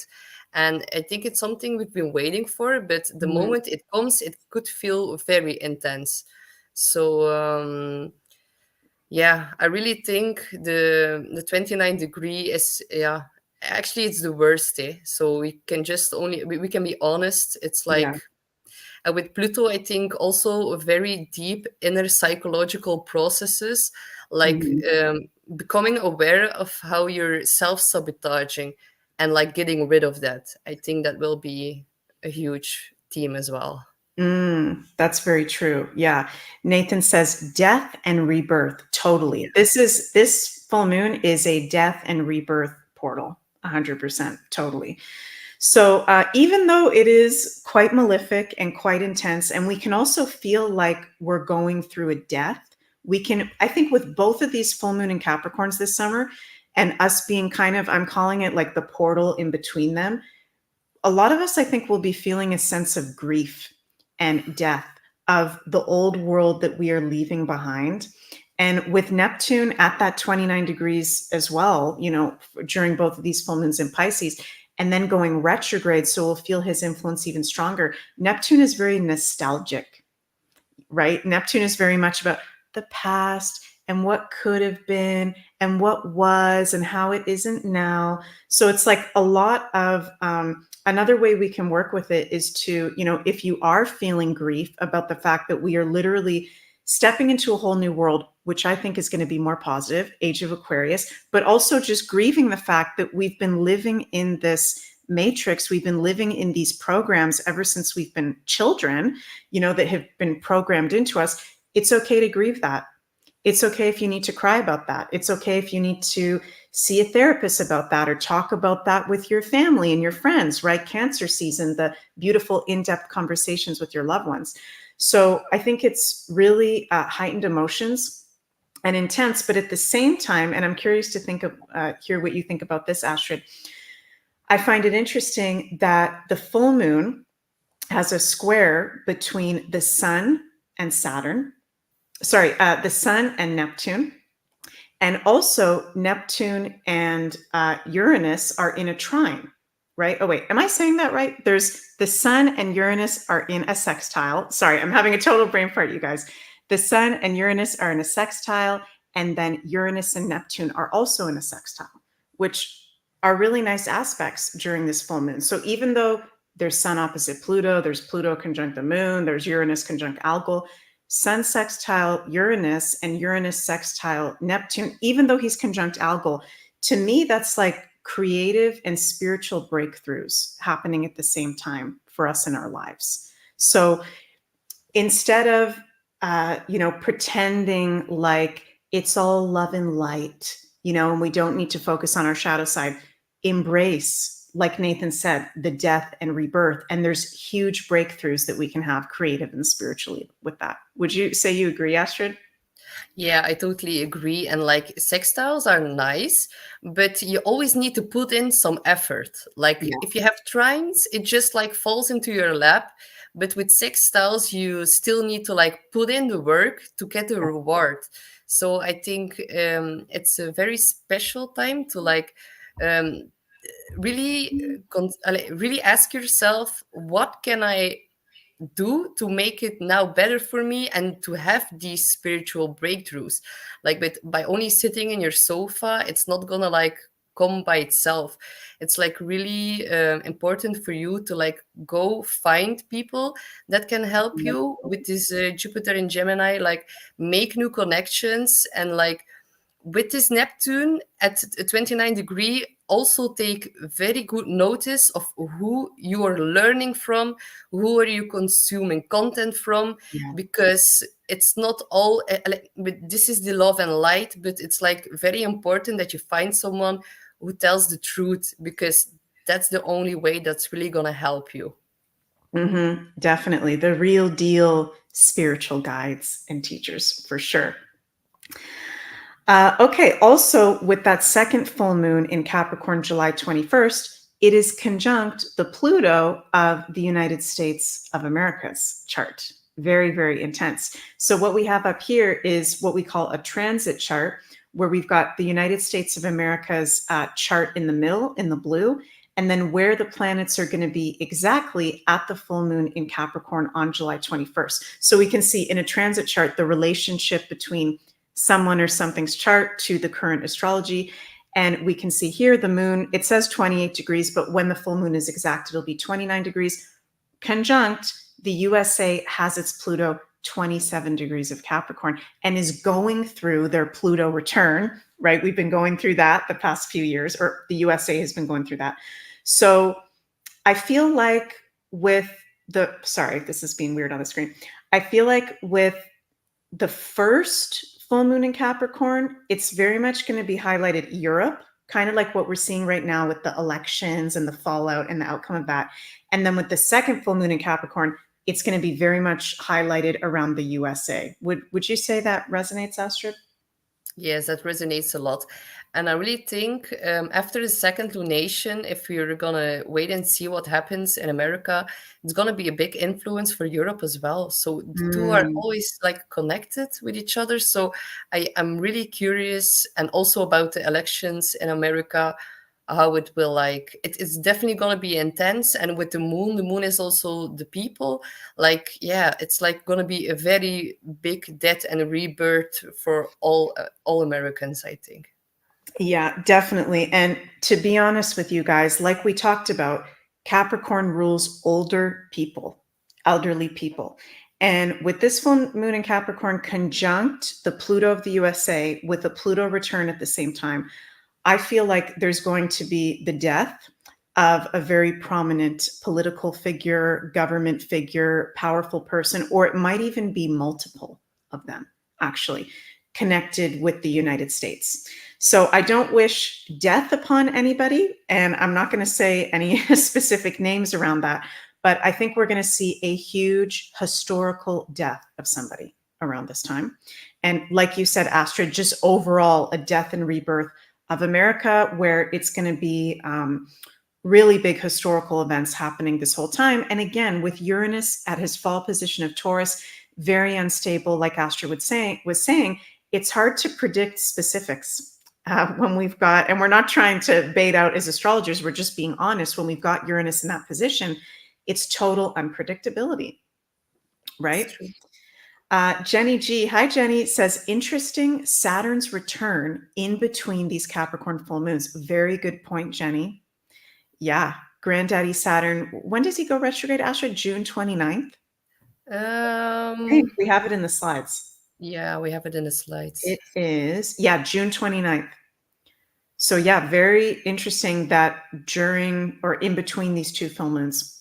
S2: And I think it's something we've been waiting for, but the
S1: mm,
S2: moment it comes, it could feel very intense. So yeah, I really think the 29 degree is, yeah, actually it's the worst, eh? So we can just only we can be honest. It's
S1: yeah.
S2: like with Pluto, I think also very deep inner psychological processes, like
S1: Mhm.
S2: becoming aware of how you're self-sabotaging and like getting rid of that. I think that will be a huge theme as well.
S1: That's very true. Yeah. Nathan says death and rebirth. Totally.
S2: Yes.
S1: This full moon is a death and rebirth portal. 100%. Totally. So even though it is quite malefic and quite intense, and we can also feel like we're going through a death, we can, I think with both of these full moon and Capricorns this summer, and us being kind of, I'm calling it like the portal in between them, a lot of us, I think, will be feeling a sense of grief and death of the old world that we are leaving behind. And with Neptune at that 29 degrees as well, during both of these full moons in Pisces, and then going retrograde, so we'll feel his influence even stronger. Neptune is very nostalgic, right? Neptune is very much about the past and what could have been and what was and how it isn't now. So it's like a lot of another way we can work with it is to, if you are feeling grief about the fact that we are literally stepping into a whole new world, which I think is going to be more positive, Age of Aquarius, but also just grieving the fact that we've been living in this matrix. We've been living in these programs ever since we've been children, that have been programmed into us. It's okay to grieve that. It's okay if you need to cry about that. It's okay if you need to see a therapist about that, or talk about that with your family and your friends, right? Cancer season, the beautiful in-depth conversations with your loved ones. So I think it's really heightened emotions and intense, but at the same time, and I'm curious to hear what you think about this, Astrid. I find it interesting that the full moon has a square between the Sun and Saturn. Sorry, the Sun and Neptune. And also Neptune and Uranus are in a trine, right? Oh, wait, am I saying that right? There's the Sun and Uranus are in a sextile. Sorry, I'm having a total brain fart, you guys. The Sun and Uranus are in a sextile, and then Uranus and Neptune are also in a sextile, which are really nice aspects during this full moon. So even though there's Sun opposite Pluto, there's Pluto conjunct the moon, there's Uranus conjunct Algol, Sun sextile Uranus and Uranus sextile Neptune, even though he's conjunct Algol, to me, that's like creative and spiritual breakthroughs happening at the same time for us in our lives. So instead of, pretending like it's all love and light, and we don't need to focus on our shadow side, embrace, like Nathan said, the death and rebirth. And there's huge breakthroughs that we can have creative and spiritually with that. Would you say you agree, Astrid?
S2: Yeah, I totally agree. And like sextiles are nice, but you always need to put in some effort. Like
S1: Yeah.
S2: if you have trines, it just like falls into your lap. But with sextiles, you still need to like put in the work to get the reward. So I think it's a very special time to like um, really ask yourself, what can I do to make it now better for me and to have these spiritual breakthroughs? Like, but by only sitting in your sofa, it's not gonna like come by itself. It's like really important for you to like go find people that can help you with this Jupiter in Gemini, like make new connections. And like with this Neptune at a 29 degree, also take very good notice of who you are learning from, who are you consuming content from,
S1: Yeah.
S2: because it's not all, but this is the love and light, but it's like very important that you find someone who tells the truth, because that's the only way that's really going to help you.
S1: Definitely. The real deal spiritual guides and teachers, for sure. Okay, also with that second full moon in Capricorn, July 21st, it is conjunct the Pluto of the United States of America's chart. Very, very intense. So what we have up here is what we call a transit chart, where we've got the United States of America's chart in the middle, in the blue, and then where the planets are going to be exactly at the full moon in Capricorn on July 21st. So we can see in a transit chart the relationship between someone or something's chart to the current astrology. And we can see here the moon, it says 28 degrees, but when the full moon is exact, it'll be 29 degrees. Conjunct, the USA has its Pluto 27 degrees of Capricorn and is going through their Pluto return, right? We've been going through that the past few years, or the USA has been going through that. So I feel like sorry, this is being weird on the screen. I feel like with the first full moon in Capricorn, it's very much going to be highlighted Europe, kind of like what we're seeing right now with the elections and the fallout and the outcome of that. And then with the second full moon in Capricorn, it's going to be very much highlighted around the USA. Would you say that resonates, Astrid?
S2: Yes, that resonates a lot. And I really think after the second lunation, if we're gonna wait and see what happens in America, it's gonna be a big influence for Europe as well. So the two are
S1: Mm.
S2: always like connected with each other. So I'm really curious, and also about the elections in America, how it will like it's definitely going to be intense. And with the moon is also the people, like yeah, it's like going to be a very big death and rebirth for all Americans, I think.
S1: Yeah, definitely. And to be honest with you guys, like we talked about, Capricorn rules older people, elderly people. And with this full moon in Capricorn conjunct the Pluto of the USA with the Pluto return at the same time, I feel like there's going to be the death of a very prominent political figure, government figure, powerful person, or it might even be multiple of them, actually, connected with the United States. So I don't wish death upon anybody, and I'm not going to say any specific names around that, but I think we're going to see a huge historical death of somebody around this time. And like you said, Astrid, just overall a death and rebirth of America, where it's going to be really big historical events happening this whole time. And again, with Uranus at his fall position of Taurus, very unstable, like Astro was saying, it's hard to predict specifics. When we've got, and we're not trying to bait out as astrologers, we're just being honest. When we've got Uranus in that position, it's total unpredictability,
S2: It's
S1: right?
S2: true.
S1: Jenny G, hi Jenny, says interesting Saturn's return in between these Capricorn full moons. Very good point, Jenny. Yeah, Granddaddy Saturn. When does he go retrograde, Astrid? June 29th? Hey,
S2: Um,
S1: we have it in the slides.
S2: yeah, we have it in the slides.
S1: It is, yeah, June 29th. So yeah, very interesting that during or in between these two full moons.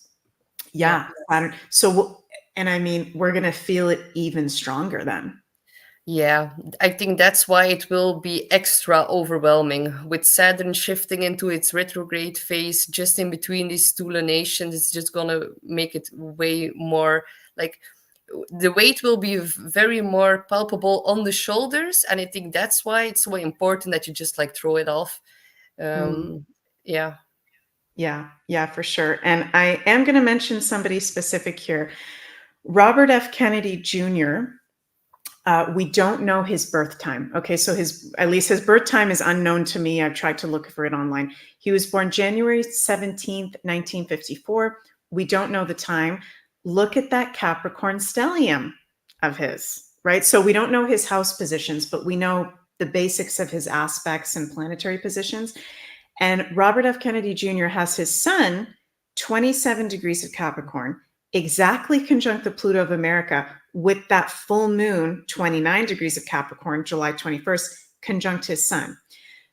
S2: Yeah.
S1: Yeah, Saturn. So, and I mean, we're going to feel it even stronger then.
S2: Yeah, I think that's why it will be extra overwhelming with Saturn shifting into its retrograde phase just in between these two lunations. It's just gonna make it way more like the weight will be very more palpable on the shoulders, and I think that's why it's so important that you just like throw it off.
S1: Mm,
S2: Yeah,
S1: yeah, for sure. And I am going to mention somebody specific here. Robert F. Kennedy Jr. We don't know his birth time. Okay, so at least his birth time is unknown to me. I've tried to look for it online. He was born January 17th, 1954. We don't know the time. Look at that Capricorn stellium of his, right? So we don't know his house positions, but we know the basics of his aspects and planetary positions. And Robert F. Kennedy Jr. has his sun 27 degrees of Capricorn, exactly conjunct the Pluto of America, with that full moon 29 degrees of Capricorn, July 21st, conjunct his sun.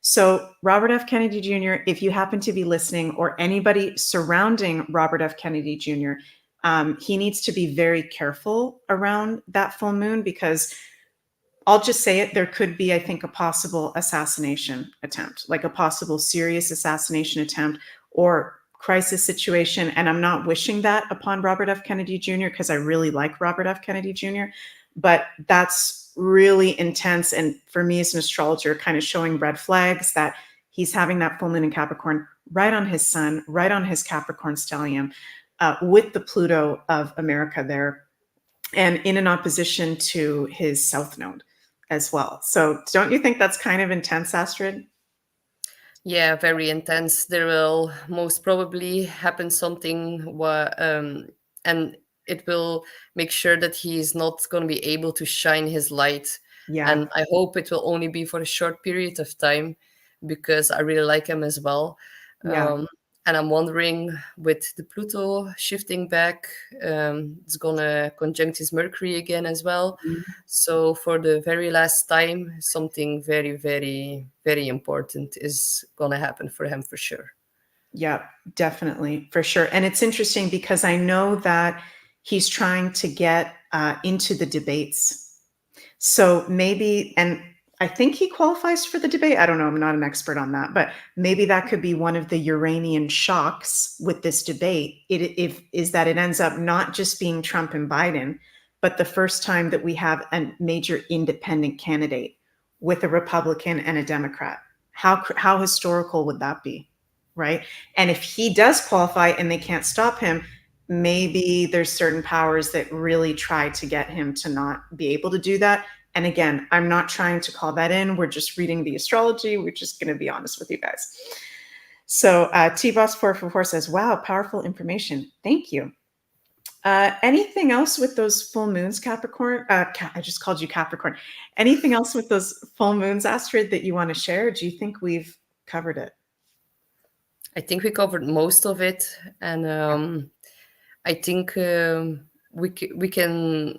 S1: So, Robert F. Kennedy Jr., if you happen to be listening, or anybody surrounding Robert F. Kennedy Jr., he needs to be very careful around that full moon, because I'll just say it, there could be, I think, a possible assassination attempt, like a possible serious assassination attempt or crisis situation. And I'm not wishing that upon Robert F. Kennedy Jr., because I really like Robert F. Kennedy Jr., but that's really intense. And for me as an astrologer, kind of showing red flags that he's having that full moon in Capricorn right on his sun, right on his Capricorn stellium, with the Pluto of America there, and in an opposition to his south node as well. So don't you think that's kind of intense, Astrid?
S2: yeah, very intense. There will most probably happen something and it will make sure that he is not going to be able to shine his light.
S1: Yeah,
S2: And I hope it will only be for a short period of time because I really like him as well.
S1: yeah.
S2: And I'm wondering, with the Pluto shifting back, it's gonna conjunct his Mercury again as well. So for the very last time, something very, very, very important is gonna happen for him for sure.
S1: Yeah, definitely, for sure. And it's interesting because I know that he's trying to get into the debates. So maybe, and I think he qualifies for the debate. I don't know. I'm not an expert on that, but maybe that could be one of the Uranian shocks with this debate. Is that it ends up not just being Trump and Biden, but the first time that we have a major independent candidate with a Republican and a Democrat. How historical would that be, right? And if he does qualify and they can't stop him, maybe there's certain powers that really try to get him to not be able to do that. And again, I'm not trying to call that in. We're just reading the astrology. We're just going to be honest with you guys. So T-Boss444 says, wow, powerful information. Thank you. Anything else with those full moons, Capricorn? I just called you Capricorn. Anything else with those full moons, Astrid, that you want to share? Do you think we've covered it?
S2: I think we covered most of it, and I think we can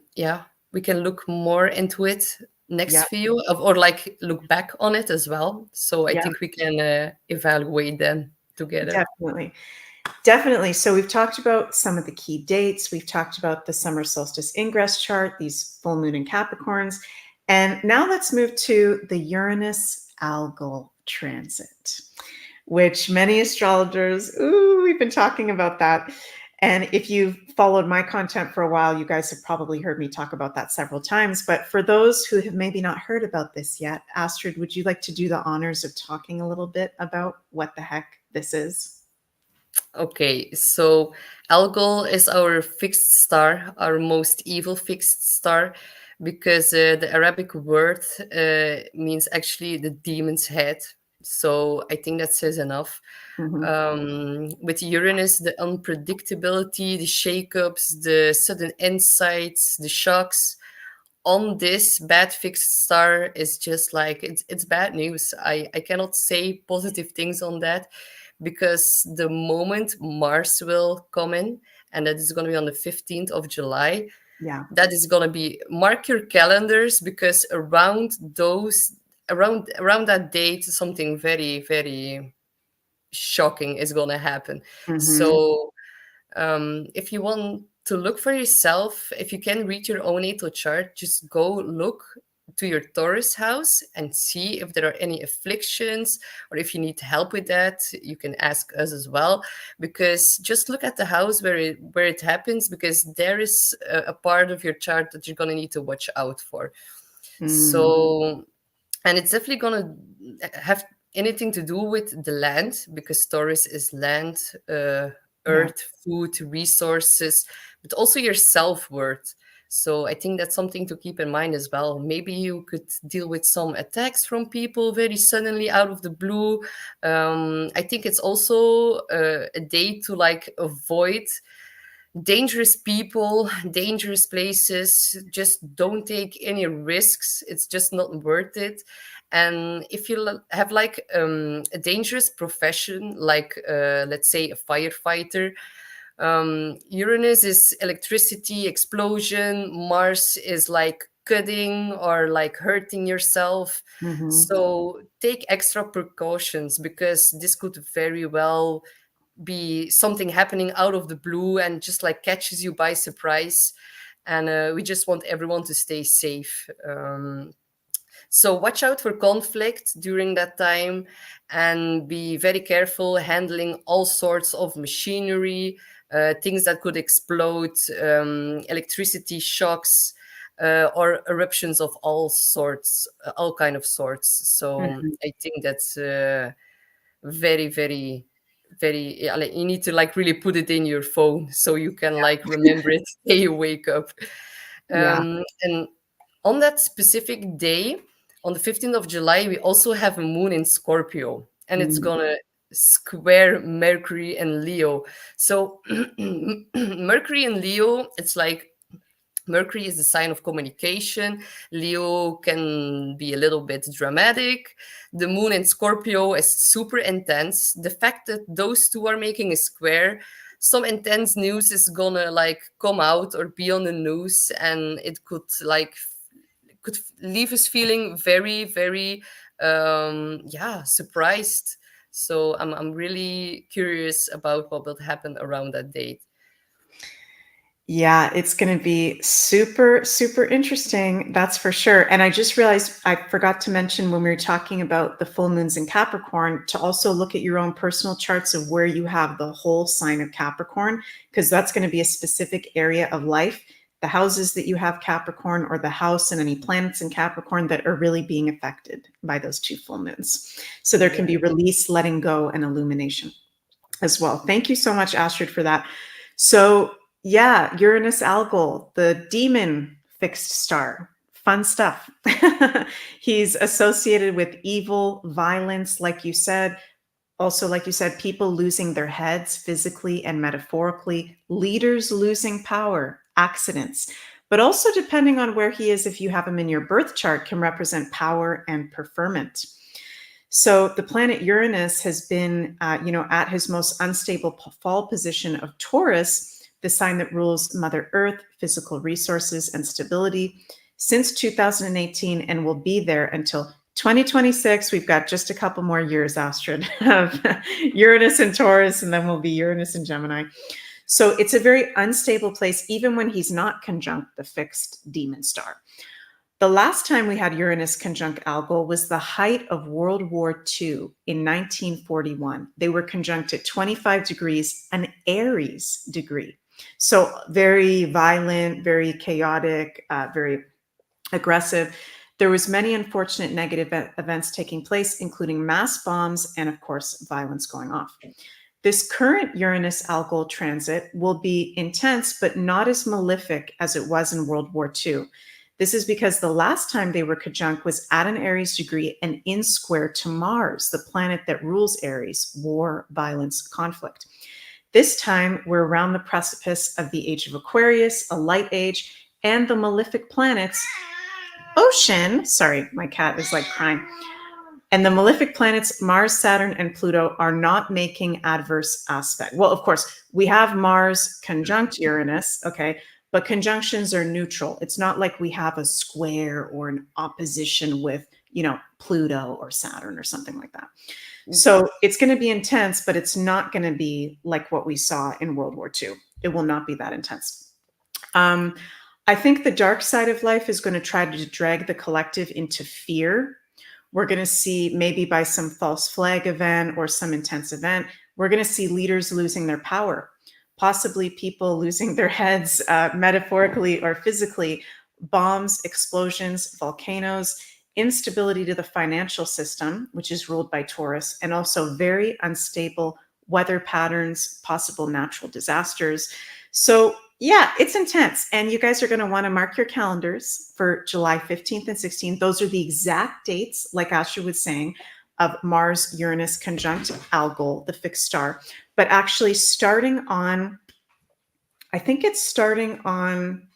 S2: we can look more into it
S1: Yeah,
S2: next view or like look back on it as well. So I
S1: yeah,
S2: think we can evaluate them together.
S1: definitely. Definitely. So we've talked about some of the key dates. We've talked about the summer solstice ingress chart, these full moon and Capricorns. And now let's move to the Uranus Algol transit, which many astrologers, we've been talking about that. And if you've followed my content for a while, you guys have probably heard me talk about that several times. But for those who have maybe not heard about this yet, Astrid, would you like to do the honors of talking a little bit about what the heck this is?
S2: Okay, so Algol is our fixed star, our most evil fixed star, because the Arabic word means actually the demon's head. So I think that says enough.
S1: Hmm.
S2: With Uranus, the unpredictability, the shakeups, the sudden insights, the shocks on this bad fixed star is just like it's bad news. I cannot say positive things on that because the moment Mars will come in, and that is going to be on the 15th of July,
S1: Yeah.
S2: that is going to be, mark your calendars, because around that date something very very shocking is going to happen.
S1: Hmm.
S2: So if you want to look for yourself, if you can read your own natal chart, just go look to your Taurus house and see if there are any afflictions, or if you need help with that, you can ask us as well. Because just look at the house where it happens, because there is a part of your chart that you're gonna need to watch out for.
S1: Mm.
S2: So, and it's definitely going to have anything to do with the land, because Taurus is land,
S1: Yeah.
S2: earth, food, resources, but also your self-worth. So I think that's something to keep in mind as well. Maybe you could deal with some attacks from people very suddenly out of the blue. I think it's also a day to like avoid dangerous people, dangerous places. Just don't take any risks. It's just not worth it. And if you have like a dangerous profession, like let's say a firefighter, Uranus is electricity, explosion. Mars is like cutting or like hurting yourself.
S1: Hmm.
S2: So take extra precautions, because this could very well be something happening out of the blue and just like catches you by surprise. And we just want everyone to stay safe. So watch out for conflict during that time, and be very careful handling all sorts of machinery, things that could explode, electricity shocks, or eruptions of all sorts, all kind of sorts. So
S1: Hmm.
S2: I think that's very very very, yeah, like you need to like really put it in your phone so you can like remember it till you wake up.
S1: Yeah.
S2: And on that specific day, on the 15th of July, we also have a moon in Scorpio, and it's
S1: Mm.
S2: gonna square Mercury and Leo. So Mercury and Leo, it's like Mercury is the sign of communication. Leo can be a little bit dramatic. The moon in Scorpio is super intense. The fact that those two are making a square, some intense news is gonna like come out or be on the news, and it could like could leave us feeling very very yeah, surprised. So I'm really curious about what will happen around that date.
S1: Yeah, it's going to be super, super interesting. That's for sure. And I just realized I forgot to mention when we were talking about the full moons in Capricorn to also look at your own personal charts of where you have the whole sign of Capricorn, because that's going to be a specific area of life. The houses that you have Capricorn, or the house and any planets in Capricorn that are really being affected by those two full moons. So there can
S2: Yeah.
S1: be release, letting go, and illumination as well. Thank you so much, Astrid, for that. So, yeah, Uranus Algol, the demon fixed star. Fun stuff. He's associated with evil, violence, like you said. Also, like you said, people losing their heads physically and metaphorically, leaders losing power, accidents. But also, depending on where he is, if you have him in your birth chart, can represent power and preferment. So the planet Uranus has been, at his most unstable fall position of Taurus, the sign that rules Mother Earth, physical resources, and stability, since 2018, and will be there until 2026. We've got just a couple more years, Astrid, of Uranus and Taurus, and then we'll be Uranus and Gemini. So it's a very unstable place, even when he's not conjunct the fixed demon star. The last time we had Uranus conjunct Algol was the height of World War II in 1941. They were conjunct at 25 degrees, an Aries degree. So very violent, very chaotic, very aggressive. There was many unfortunate negative events taking place, including mass bombs and, of course, violence going off. This current Uranus Algol transit will be intense, but not as malefic as it was in World War II. This is because the last time they were conjunct was at an Aries degree and in square to Mars, the planet that rules Aries, war, violence, conflict. This time, we're around the precipice of the age of Aquarius, a light age, and the malefic planets. Ocean, sorry, my cat is like crying. And the malefic planets, Mars, Saturn, and Pluto, are not making adverse aspect. Well, of course, we have Mars conjunct Uranus, okay, but conjunctions are neutral. It's not like we have a square or an opposition with, Pluto or Saturn or something like that. So it's going to be intense, but it's not going to be like what we saw in World War II. It will not be that intense. I think the dark side of life is going to try to drag the collective into fear. We're going to see, maybe by some false flag event or some intense event, we're going to see leaders losing their power, possibly people losing their heads, metaphorically or physically, bombs, explosions, volcanoes, instability to the financial system, which is ruled by Taurus, and also very unstable weather patterns, possible natural disasters. So yeah, it's intense. And you guys are going to want to mark your calendars for July 15th and 16th. Those are the exact dates, like Astro was saying, of Mars Uranus conjunct Algol, the fixed star. But actually starting on, I think it's starting on,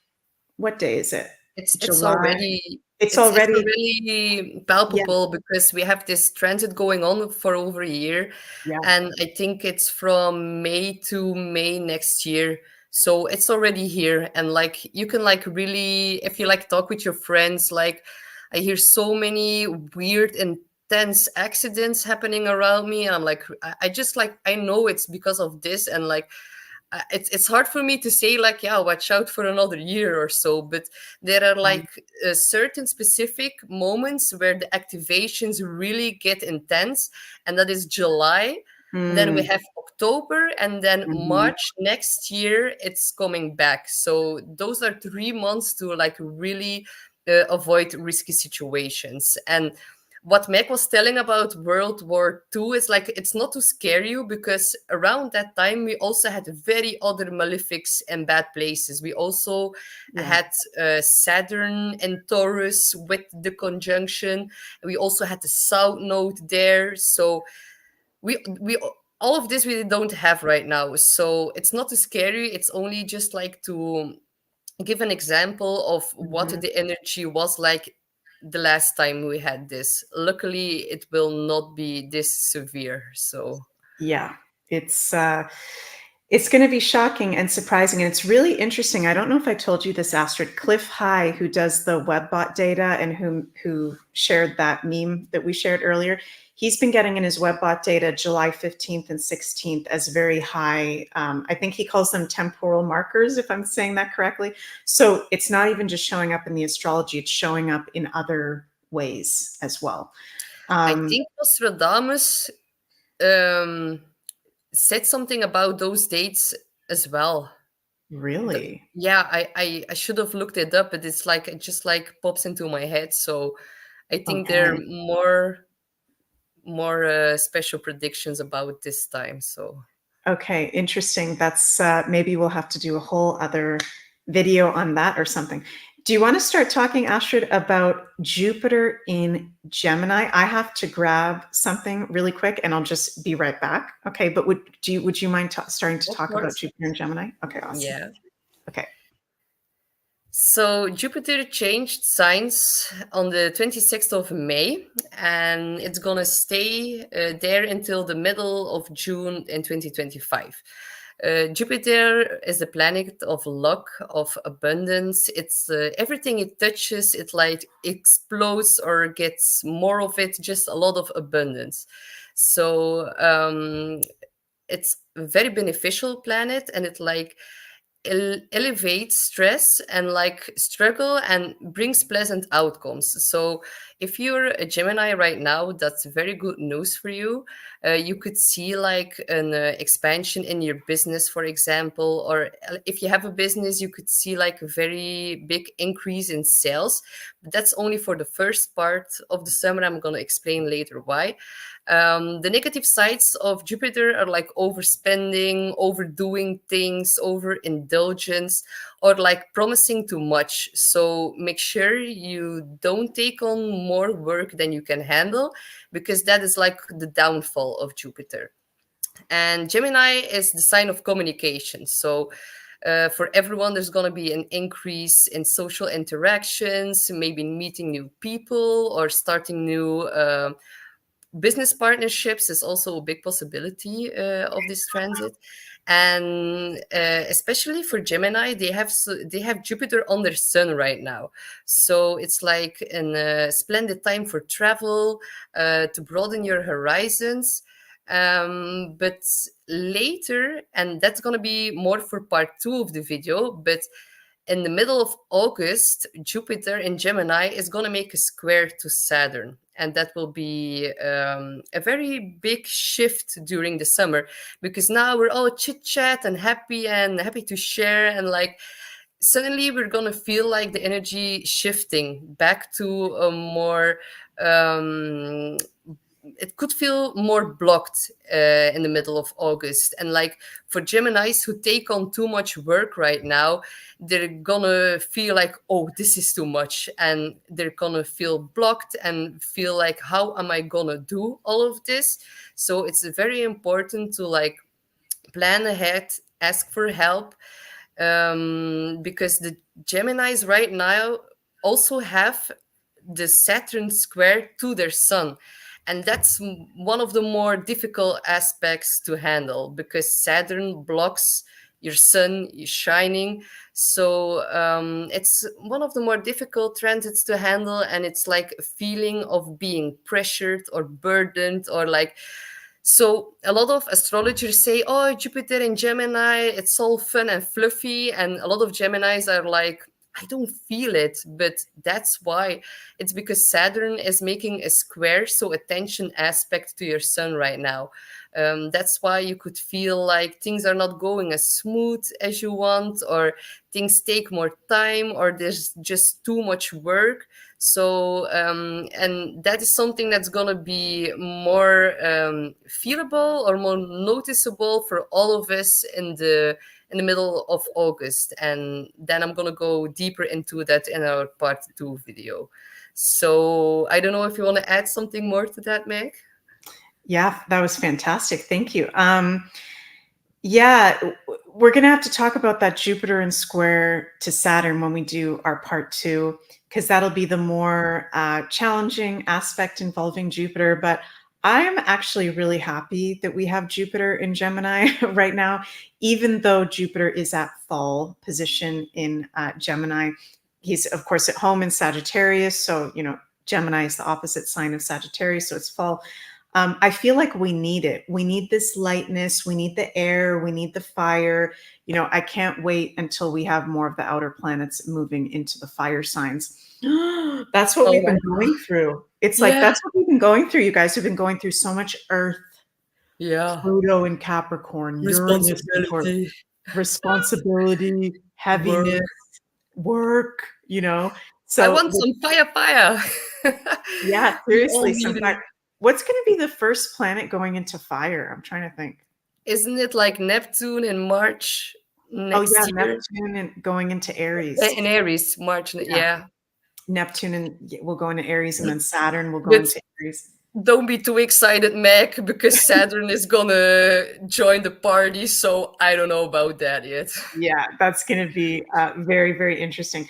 S1: what day is it?
S2: It's
S1: July.
S2: already
S1: It's
S2: it's
S1: already,
S2: already
S1: yeah,
S2: palpable because we have this transit going on for over a year,
S1: yeah.
S2: and I think it's from May to May next year. So it's already here, and like you can like really, if you like talk with your friends, like I hear so many weird intense accidents happening around me, and I'm like, I just like I know it's because of this, and like it's hard for me to say like, yeah, watch out for another year or so, but there are like certain specific moments where the activations really get intense, and that is July. Then we
S1: Mm,
S2: have October, and then
S1: mhm.
S2: March next year it's coming back. So those are 3 months to like really avoid risky situations. And what Meg was telling about World War II is like it's not to scare you, because around that time we also had very other malefics and bad places. We also
S1: Yeah.
S2: had Saturn and Taurus with the conjunction. We also had the South Node there. So we all of this we don't have right now. So it's not to scare you. It's only just like to give an example of what
S1: Mhm.
S2: the energy was like the last time we had this. Luckily, it will not be this severe. So,
S1: Yeah, it's going to be shocking and surprising, and it's really interesting. I don't know if I told you this, Astrid. Cliff High, who does the WebBot data and who shared that meme that we shared earlier, he's been getting in his WebBot data July 15th and 16th as very high. I think he calls them temporal markers, if I'm saying that correctly. So it's not even just showing up in the astrology; it's showing up in other ways as well.
S2: I
S1: Um,
S2: think Nostradamus um, said something about those dates as well.
S1: really?
S2: Yeah, I should have looked it up, but it's like it just like pops into my head. So I think there are
S1: Okay.
S2: more special predictions about this time. So
S1: Okay, interesting. That's maybe we'll have to do a whole other video on that or something. Do you want to start talking, Astrid, about Jupiter in Gemini? I have to grab something really quick, and I'll just be right back. Okay, but would you mind starting to
S2: of
S1: talk about
S2: course,
S1: Jupiter in Gemini? Okay, awesome.
S2: yeah.
S1: Okay.
S2: So Jupiter changed signs on the 26th of May, and it's gonna stay there until the middle of June in 2025. Jupiter is the planet of luck, of abundance. It's everything it touches, it like explodes or gets more of it, just a lot of abundance. So it's a very beneficial planet, and it like elevates stress and like struggle and brings pleasant outcomes. So If you're a Gemini right now, that's very good news for you. You could see like an expansion in your business, for example, or if you have a business, you could see like a very big increase in sales. But that's only for the first part of the summer. I'm going to explain later why. The negative sides of Jupiter are like overspending, overdoing things, overindulgence, or like promising too much. So make sure you don't take on more work than you can handle, because that is like the downfall of Jupiter. And Gemini is the sign of communication. So for everyone, there's going to be an increase in social interactions, maybe meeting new people or starting new business partnerships is also a big possibility of this transit. And especially for Gemini, they have Jupiter on their sun right now, so it's like a splendid time for travel, to broaden your horizons. But later, and that's going to be more for part 2 of the video, but in the middle of August, Jupiter in Gemini is going to make a square to Saturn. And that will be a very big shift during the summer, because now we're all chit chat and happy to share. And like suddenly we're going to feel like the energy shifting back to a more it could feel more blocked in the middle of August. And like for Geminis who take on too much work right now, they're gonna feel like, oh, this is too much. And they're gonna feel blocked and feel like, how am I gonna do all of this? So it's very important to like plan ahead, ask for help, because the Geminis right now also have the Saturn square to their sun. And that's one of the more difficult aspects to handle, because Saturn blocks your sun shining. So it's one of the more difficult transits to handle. And it's like a feeling of being pressured or burdened, or like, so a lot of astrologers say, oh, Jupiter in Gemini, it's all fun and fluffy. And a lot of Geminis are like, I don't feel it. But that's why. It's because Saturn is making a square, so a tension aspect to your sun right now. That's why you could feel like things are not going as smooth as you want, or things take more time, or there's just too much work. So and that is something that's going to be more feelable or more noticeable for all of us in the middle of August. And then I'm going to go deeper into that in our part 2 video. So I don't know if you want to add something more to that, Meg.
S1: Yeah, that was fantastic. Thank you. Yeah, we're going to have to talk about that Jupiter and square to Saturn when we do our part 2, because that'll be the more challenging aspect involving Jupiter. But I'm actually really happy that we have Jupiter in Gemini right now, even though Jupiter is at fall position in Gemini. He's, of course, at home in Sagittarius. So, you know, Gemini is the opposite sign of Sagittarius. So it's fall. I feel like we need it. We need this lightness. We need the air. We need the fire. You know, I can't wait until we have more of the outer planets moving into the fire signs. That's what
S2: Oh,
S1: we've been going through. It's like,
S2: yeah.
S1: that's what we've been going through. You guys have been going through so much Earth,
S2: Yeah.
S1: Pluto and Capricorn, Uranus and Taurus,
S2: Responsibility,
S1: responsibility,
S2: work.
S1: heaviness, work, you know?
S2: I
S1: So
S2: want some fire.
S1: yeah,
S2: We all
S1: seriously, some
S2: need it.
S1: fire. What's going to be the first planet going into fire? I'm trying to think.
S2: Isn't it like Neptune in March
S1: Oh yeah,
S2: next year?
S1: Neptune and going into Aries.
S2: In Aries, March,
S1: Yeah,
S2: yeah.
S1: Neptune and will go into Aries, and then Saturn will go
S2: But
S1: into Aries.
S2: don't be too excited, Meg, because Saturn is gonna join the party, so I don't know about that yet.
S1: Yeah, that's going to be very, very interesting.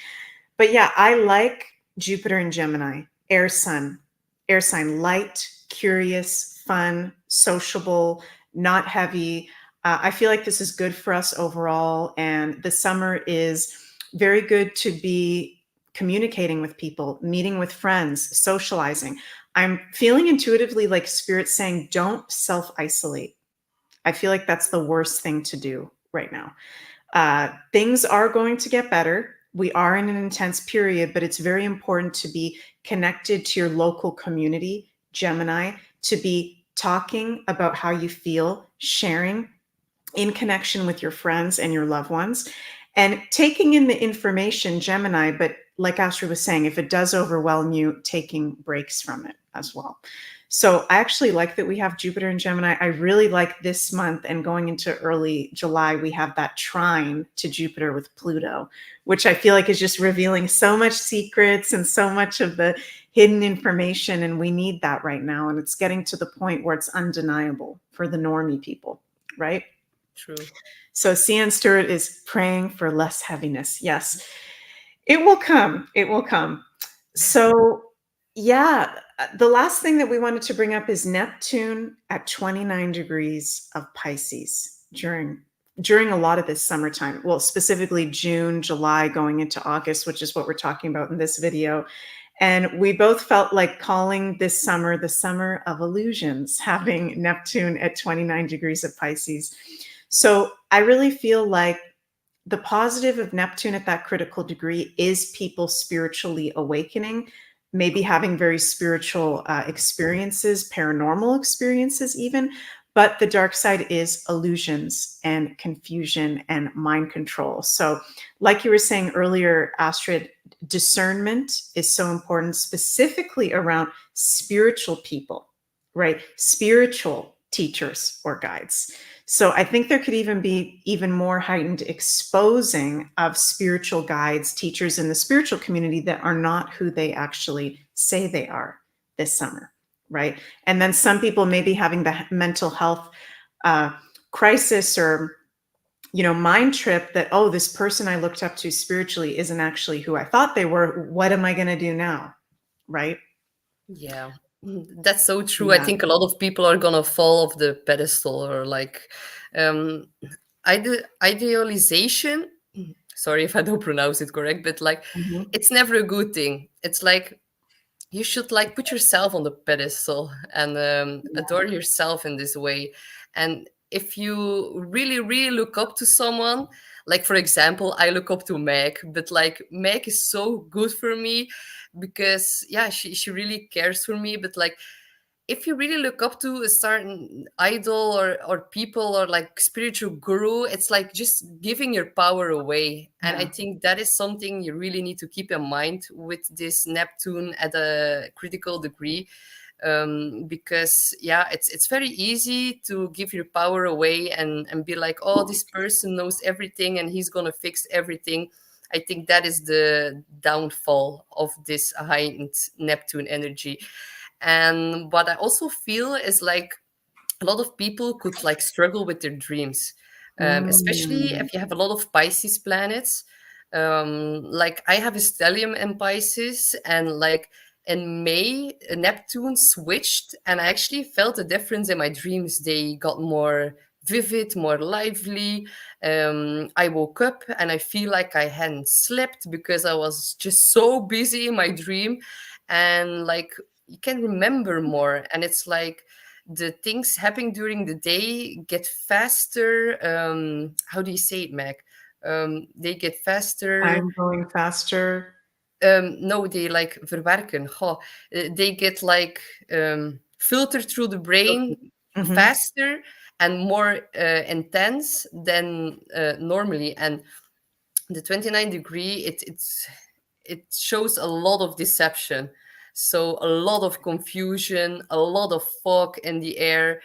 S1: But yeah, I like Jupiter and Gemini, air sign, light, curious, fun, sociable, not heavy. I feel like this is good for us overall. And the summer is very good to be communicating with people, meeting with friends, socializing. I'm feeling intuitively like spirit saying, don't self isolate. I feel like that's the worst thing to do right now. Things are going to get better. We are in an intense period, but it's very important to be connected to your local community, Gemini, to be talking about how you feel, sharing in connection with your friends and your loved ones, and taking in the information, Gemini. But like Astrid was saying, if it does overwhelm you, taking breaks from it as well. So I actually like that we have Jupiter in Gemini. I really like this month and going into early July, we have that trine to Jupiter with Pluto, which I feel like is just revealing so much secrets and so much of the hidden information. And we need that right now. And it's getting to the point where it's undeniable for the normie people, right?
S2: True.
S1: So CN Stewart is praying for less heaviness. Yes, it will come. It will come. So, yeah, the last thing that we wanted to bring up is Neptune at 29 degrees of Pisces during a lot of this summertime. Well, specifically June, July, going into August, which is what we're talking about in this video. And we both felt like calling this summer the summer of illusions, having Neptune at 29 degrees of Pisces. So I really feel like the positive of Neptune at that critical degree is people spiritually awakening, maybe having very spiritual experiences, paranormal experiences even. But the dark side is illusions and confusion and mind control. So, like you were saying earlier, Astrid, discernment is so important, specifically around spiritual people, right? Spiritual teachers or guides. So I think there could even be even more heightened exposing of spiritual guides, teachers in the spiritual community that are not who they actually say they are this summer, right? And then some people maybe having the mental health crisis or mind trip that, oh, this person I looked up to spiritually isn't actually who I thought they were. What am I going to do now? Right?
S2: Yeah, that's so true. I
S1: Yeah.
S2: think a lot of people are gonna fall off the pedestal or like um idealization. Sorry if I don't pronounce it correct, but like
S1: Mhm.
S2: it's never a good thing. It's like you should like put yourself on the pedestal and adore yourself in this way. And if you really really look up to someone, like for example I look up to Meg, but like Meg is so good for me because yeah, she really cares for me. But like if you really look up to a certain idol or people or like spiritual guru, it's like just giving your power away. And I
S1: Yeah.
S2: think that is something you really need to keep in mind with this Neptune at a critical degree. Because yeah, it's very easy to give your power away and be like, oh, this person knows everything and he's gonna fix everything. I think that is the downfall of this heightened Neptune energy. And what I also feel is like a lot of people could like struggle with their dreams, especially
S1: Mm.
S2: if you have a lot of Pisces planets. Like I have a stellium in Pisces, and like in May, Neptune switched, and I actually felt a difference in my dreams. They got more vivid, more lively. I woke up and I feel like I hadn't slept because I was just so busy in my dream, and like you can remember more. And it's like the things happening during the day get faster. How do you say it, Meg? They get faster.
S1: I'm going faster.
S2: No, they like verwerken. Goh, they get like filtered through the brain
S1: Mhm.
S2: faster and more intense than normally. And the 29 degree, it shows a lot of deception, so a lot of confusion, a lot of fog in the air.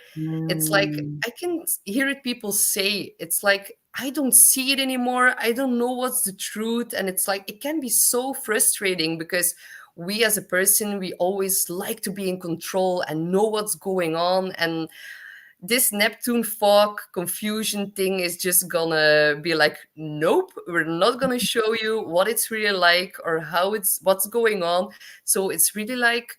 S2: It's like
S1: Mm.
S2: I can hear it people say, it's like I don't see it anymore, I don't know what's the truth. And it's like it can be so frustrating because we as a person, we always like to be in control and know what's going on. And this Neptune fog confusion thing is just gonna be like, nope, we're not gonna show you what it's really like or what's going on. So it's really like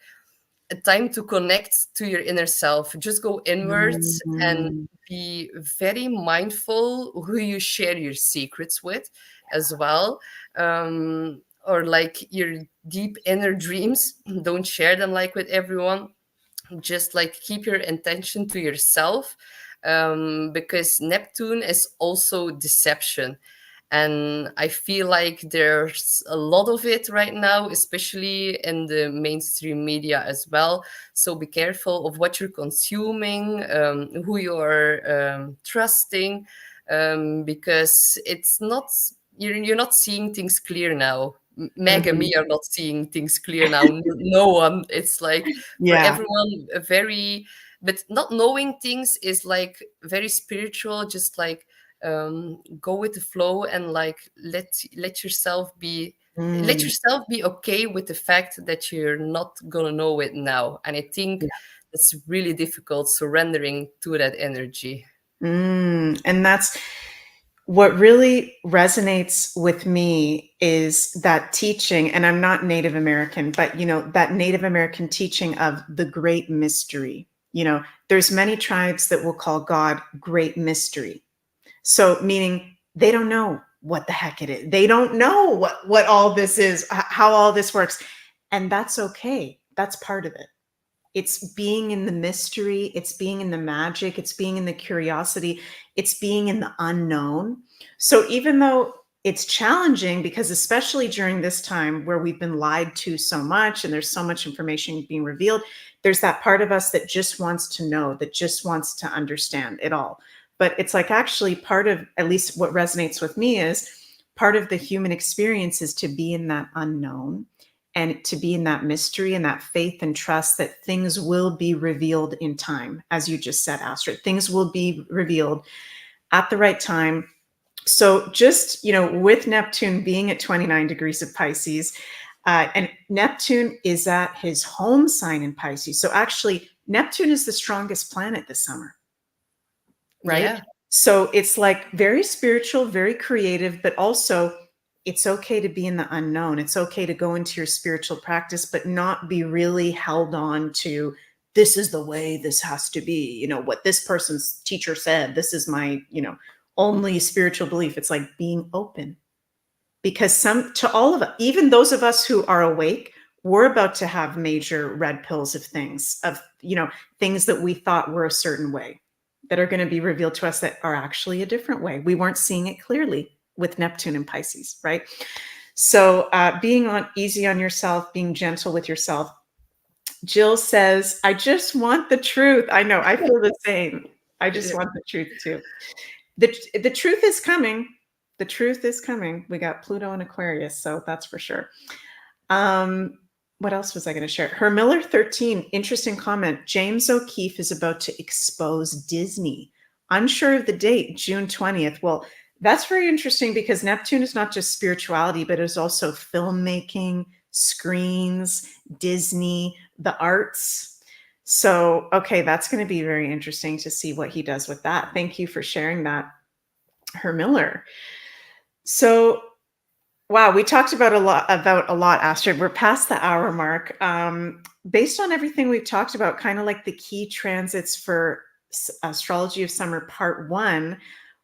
S2: a time to connect to your inner self. Just go inwards and
S1: Mm.
S2: be very mindful who you share your secrets with as well. Or like your deep inner dreams, don't share them like with everyone. Just like keep your intention to yourself, because Neptune is also deception. And I feel like there's a lot of it right now, especially in the mainstream media as well. So be careful of what you're consuming, who you're trusting, because it's not, you're not seeing things clear now. Meg and
S1: Mhm.
S2: me are not seeing things clear now. No one. It's like for
S1: Yeah.
S2: everyone a very, but not knowing things is like very spiritual. Just like go with the flow and like let yourself be, let
S1: Mm.
S2: yourself be okay with the fact that you're not gonna know it now. And I think it's really difficult surrendering to that energy.
S1: And that's what really resonates with me is that teaching, and I'm not Native American, but that Native American teaching of the great mystery. There's many tribes that will call God great mystery. So meaning they don't know what the heck it is. They don't know what all this is, how all this works. And that's okay. That's part of it. It's being in the mystery, it's being in the magic, it's being in the curiosity, it's being in the unknown. So even though it's challenging, because especially during this time where we've been lied to so much and there's so much information being revealed, there's that part of us that just wants to know, that just wants to understand it all. But it's like actually part of, at least what resonates with me, is part of the human experience is to be in that unknown and to be in that mystery and that faith and trust that things will be revealed in time. As you just said, Astrid, things will be revealed at the right time. So just, with Neptune being at 29 degrees of Pisces, and Neptune is at his home sign in Pisces. So actually, Neptune is the strongest planet this summer, right?
S2: Yeah.
S1: So it's like very spiritual, very creative, but also it's okay to be in the unknown. It's okay to go into your spiritual practice, but not be really held on to this is the way this has to be, what this person's teacher said. This is my, only spiritual belief. It's like being open, because to all of us, even those of us who are awake, we're about to have major red pills of things, things that we thought were a certain way that are going to be revealed to us that are actually a different way. We weren't seeing it clearly with Neptune and Pisces, right? So being easy on yourself, being gentle with yourself. Jill says, I just want the truth. I know, I feel the same. I just
S2: Yeah.
S1: want the truth too. The truth is coming. The truth is coming. We got Pluto and Aquarius, so that's for sure. What else was I going to share? Her Miller 13, interesting comment. James O'Keefe is about to expose Disney. Unsure of the date, June 20th. Well, that's very interesting because Neptune is not just spirituality, but it's also filmmaking, screens, Disney, the arts. So, okay, that's going to be very interesting to see what he does with that. Thank you for sharing that, Her Miller. So, wow, we talked about a lot, Astrid. We're past the hour mark. Based on everything we've talked about, kind of like the key transits for Astrology of Summer Part 1,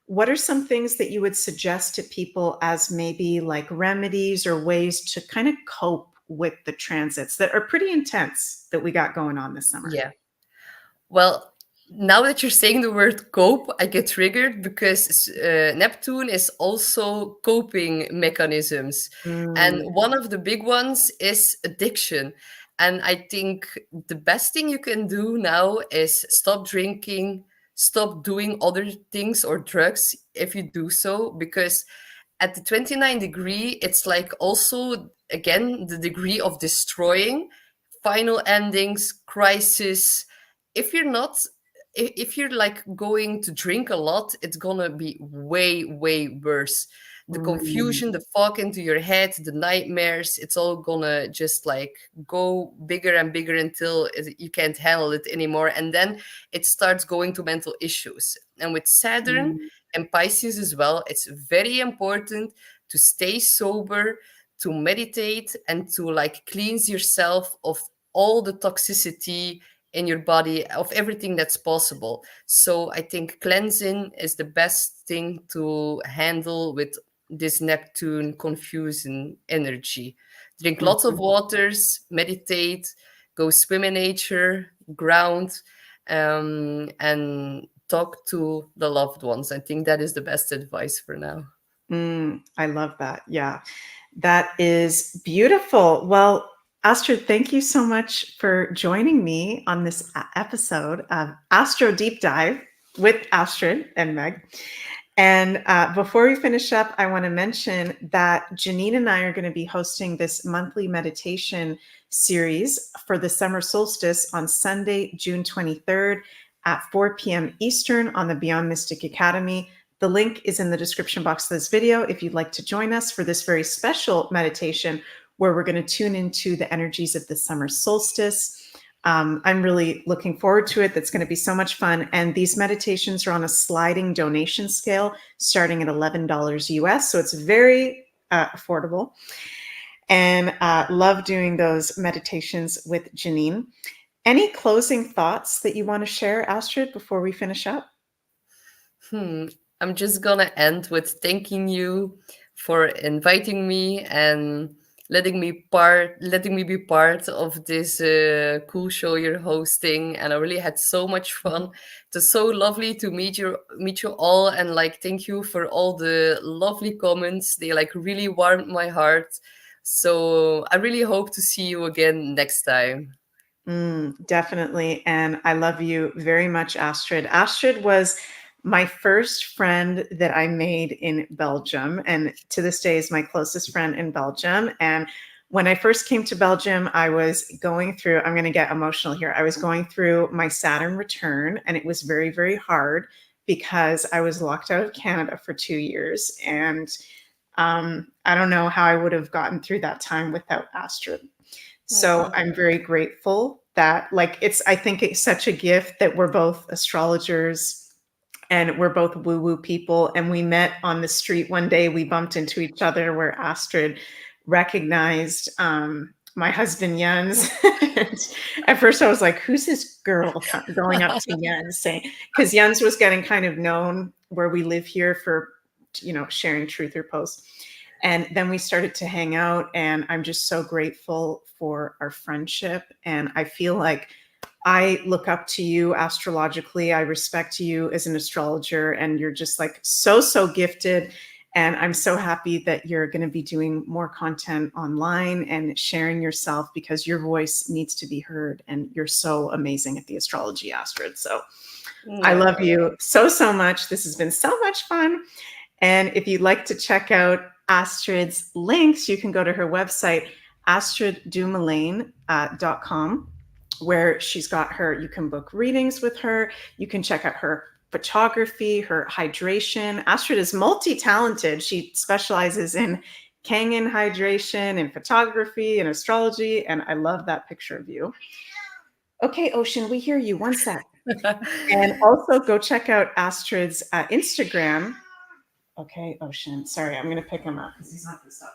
S1: what are some things that you would suggest to people as maybe like remedies or ways to kind of cope with the transits that are pretty intense that we got going on this summer?
S2: Yeah. Well, now that you're saying the word cope, I get triggered because Neptune is also coping mechanisms. And
S1: Mm,
S2: one of the big ones is addiction. And I think the best thing you can do now is stop drinking, stop doing other things or drugs if you do so, because at the 29 degree, it's like also, again, the degree of destroying, final endings, crisis. If you're not, if you're like going to drink a lot, it's gonna be way, way worse. The
S1: mm,
S2: confusion, the fog into your head, the nightmares, it's all gonna just like go bigger and bigger until you can't handle it anymore. And then it starts going to mental issues. And with Saturn
S1: mm,
S2: and Pisces as well, it's very important to stay sober, to meditate, and to like cleanse yourself of all the toxicity in your body, of everything that's possible. So I think cleansing is the best thing to handle with this Neptune confusing energy. Drink lots of
S1: mhm.
S2: waters, meditate, go swim in nature, ground, and talk to the loved ones. I think that is the best advice for now.
S1: I love that. Yeah, that is beautiful. Well, Astrid, thank you so much for joining me on this episode of Astro Deep Dive with Astrid and Meg. And before we finish up, I want to mention that Janine and I are going to be hosting this monthly meditation series for the summer solstice on Sunday, June 23rd at 4 p.m. Eastern on the Beyond Mystic Academy. The link is in the description box of this video if you'd like to join us for this very special meditation where we're going to tune into the energies of the summer solstice. I'm really looking forward to it. That's going to be so much fun. And these meditations are on a sliding donation scale starting at $11 US. So it's very affordable. And love doing those meditations with Janine. Any closing thoughts that you want to share, Astrid, before we finish up?
S2: I'm just gonna end with thanking you for inviting me and letting me be part of this cool show you're hosting. And I really had so much fun. It was so lovely to meet you all, and like thank you for all the lovely comments. They like really warmed my heart. So I really hope to see you again next time.
S1: Definitely. And I love you very much, Astrid. Astrid was my first friend that I made in Belgium, and to this day is my closest friend in Belgium. And when I first came to Belgium, I was going through, I'm going to get emotional here. I was going through my Saturn return, and it was very, very hard because I was locked out of Canada for 2 years. And I don't know how I would have gotten through that time without Astrid. So I'm very grateful that I think it's such a gift that we're both astrologers and we're both woo-woo people. And we met on the street one day, we bumped into each other where Astrid recognized my husband Jens. At first I was like, who's this girl going up to Jens saying, because Jens was getting kind of known where we live here for, sharing truth or posts. And then we started to hang out, and I'm just so grateful for our friendship. And I feel like I look up to you astrologically. I respect you as an astrologer, and you're just like so gifted. And I'm so happy that you're going to be doing more content online and sharing yourself, because your voice needs to be heard. And you're so amazing at the astrology, Astrid. So I love you so much. This has been so much fun. And if you'd like to check out Astrid's links, you can go to her website, astriddumoulin.com, where she's got you can book readings with her. You can check out her photography, her hydration. Astrid is multi-talented. She specializes in Kangen hydration and photography and astrology. And I love that picture of you. Okay, Ocean, we hear you. One sec. And also go check out Astrid's Instagram. Okay, Ocean. Sorry, I'm going to pick him up because he's not going to stop.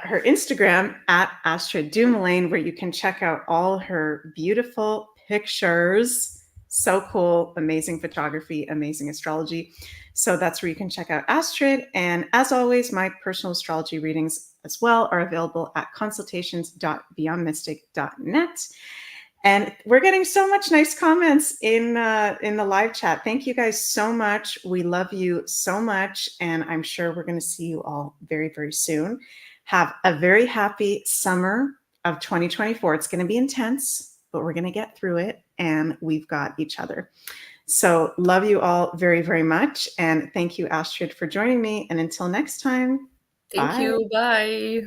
S1: Her Instagram at Astrid Dumoulin, where you can check out all her beautiful pictures. So cool, amazing photography, amazing astrology. So that's where you can check out Astrid. And as always, my personal astrology readings as well are available at consultations.beyondmystic.net. And we're getting so much nice comments in the live chat. Thank you guys so much. We love you so much. And I'm sure we're going to see you all very, very soon. Have a very happy summer of 2024. It's going to be intense, but we're going to get through it. And we've got each other. So love you all very, very much. And thank you, Astrid, for joining me. And until next time,
S2: Thank you. Bye.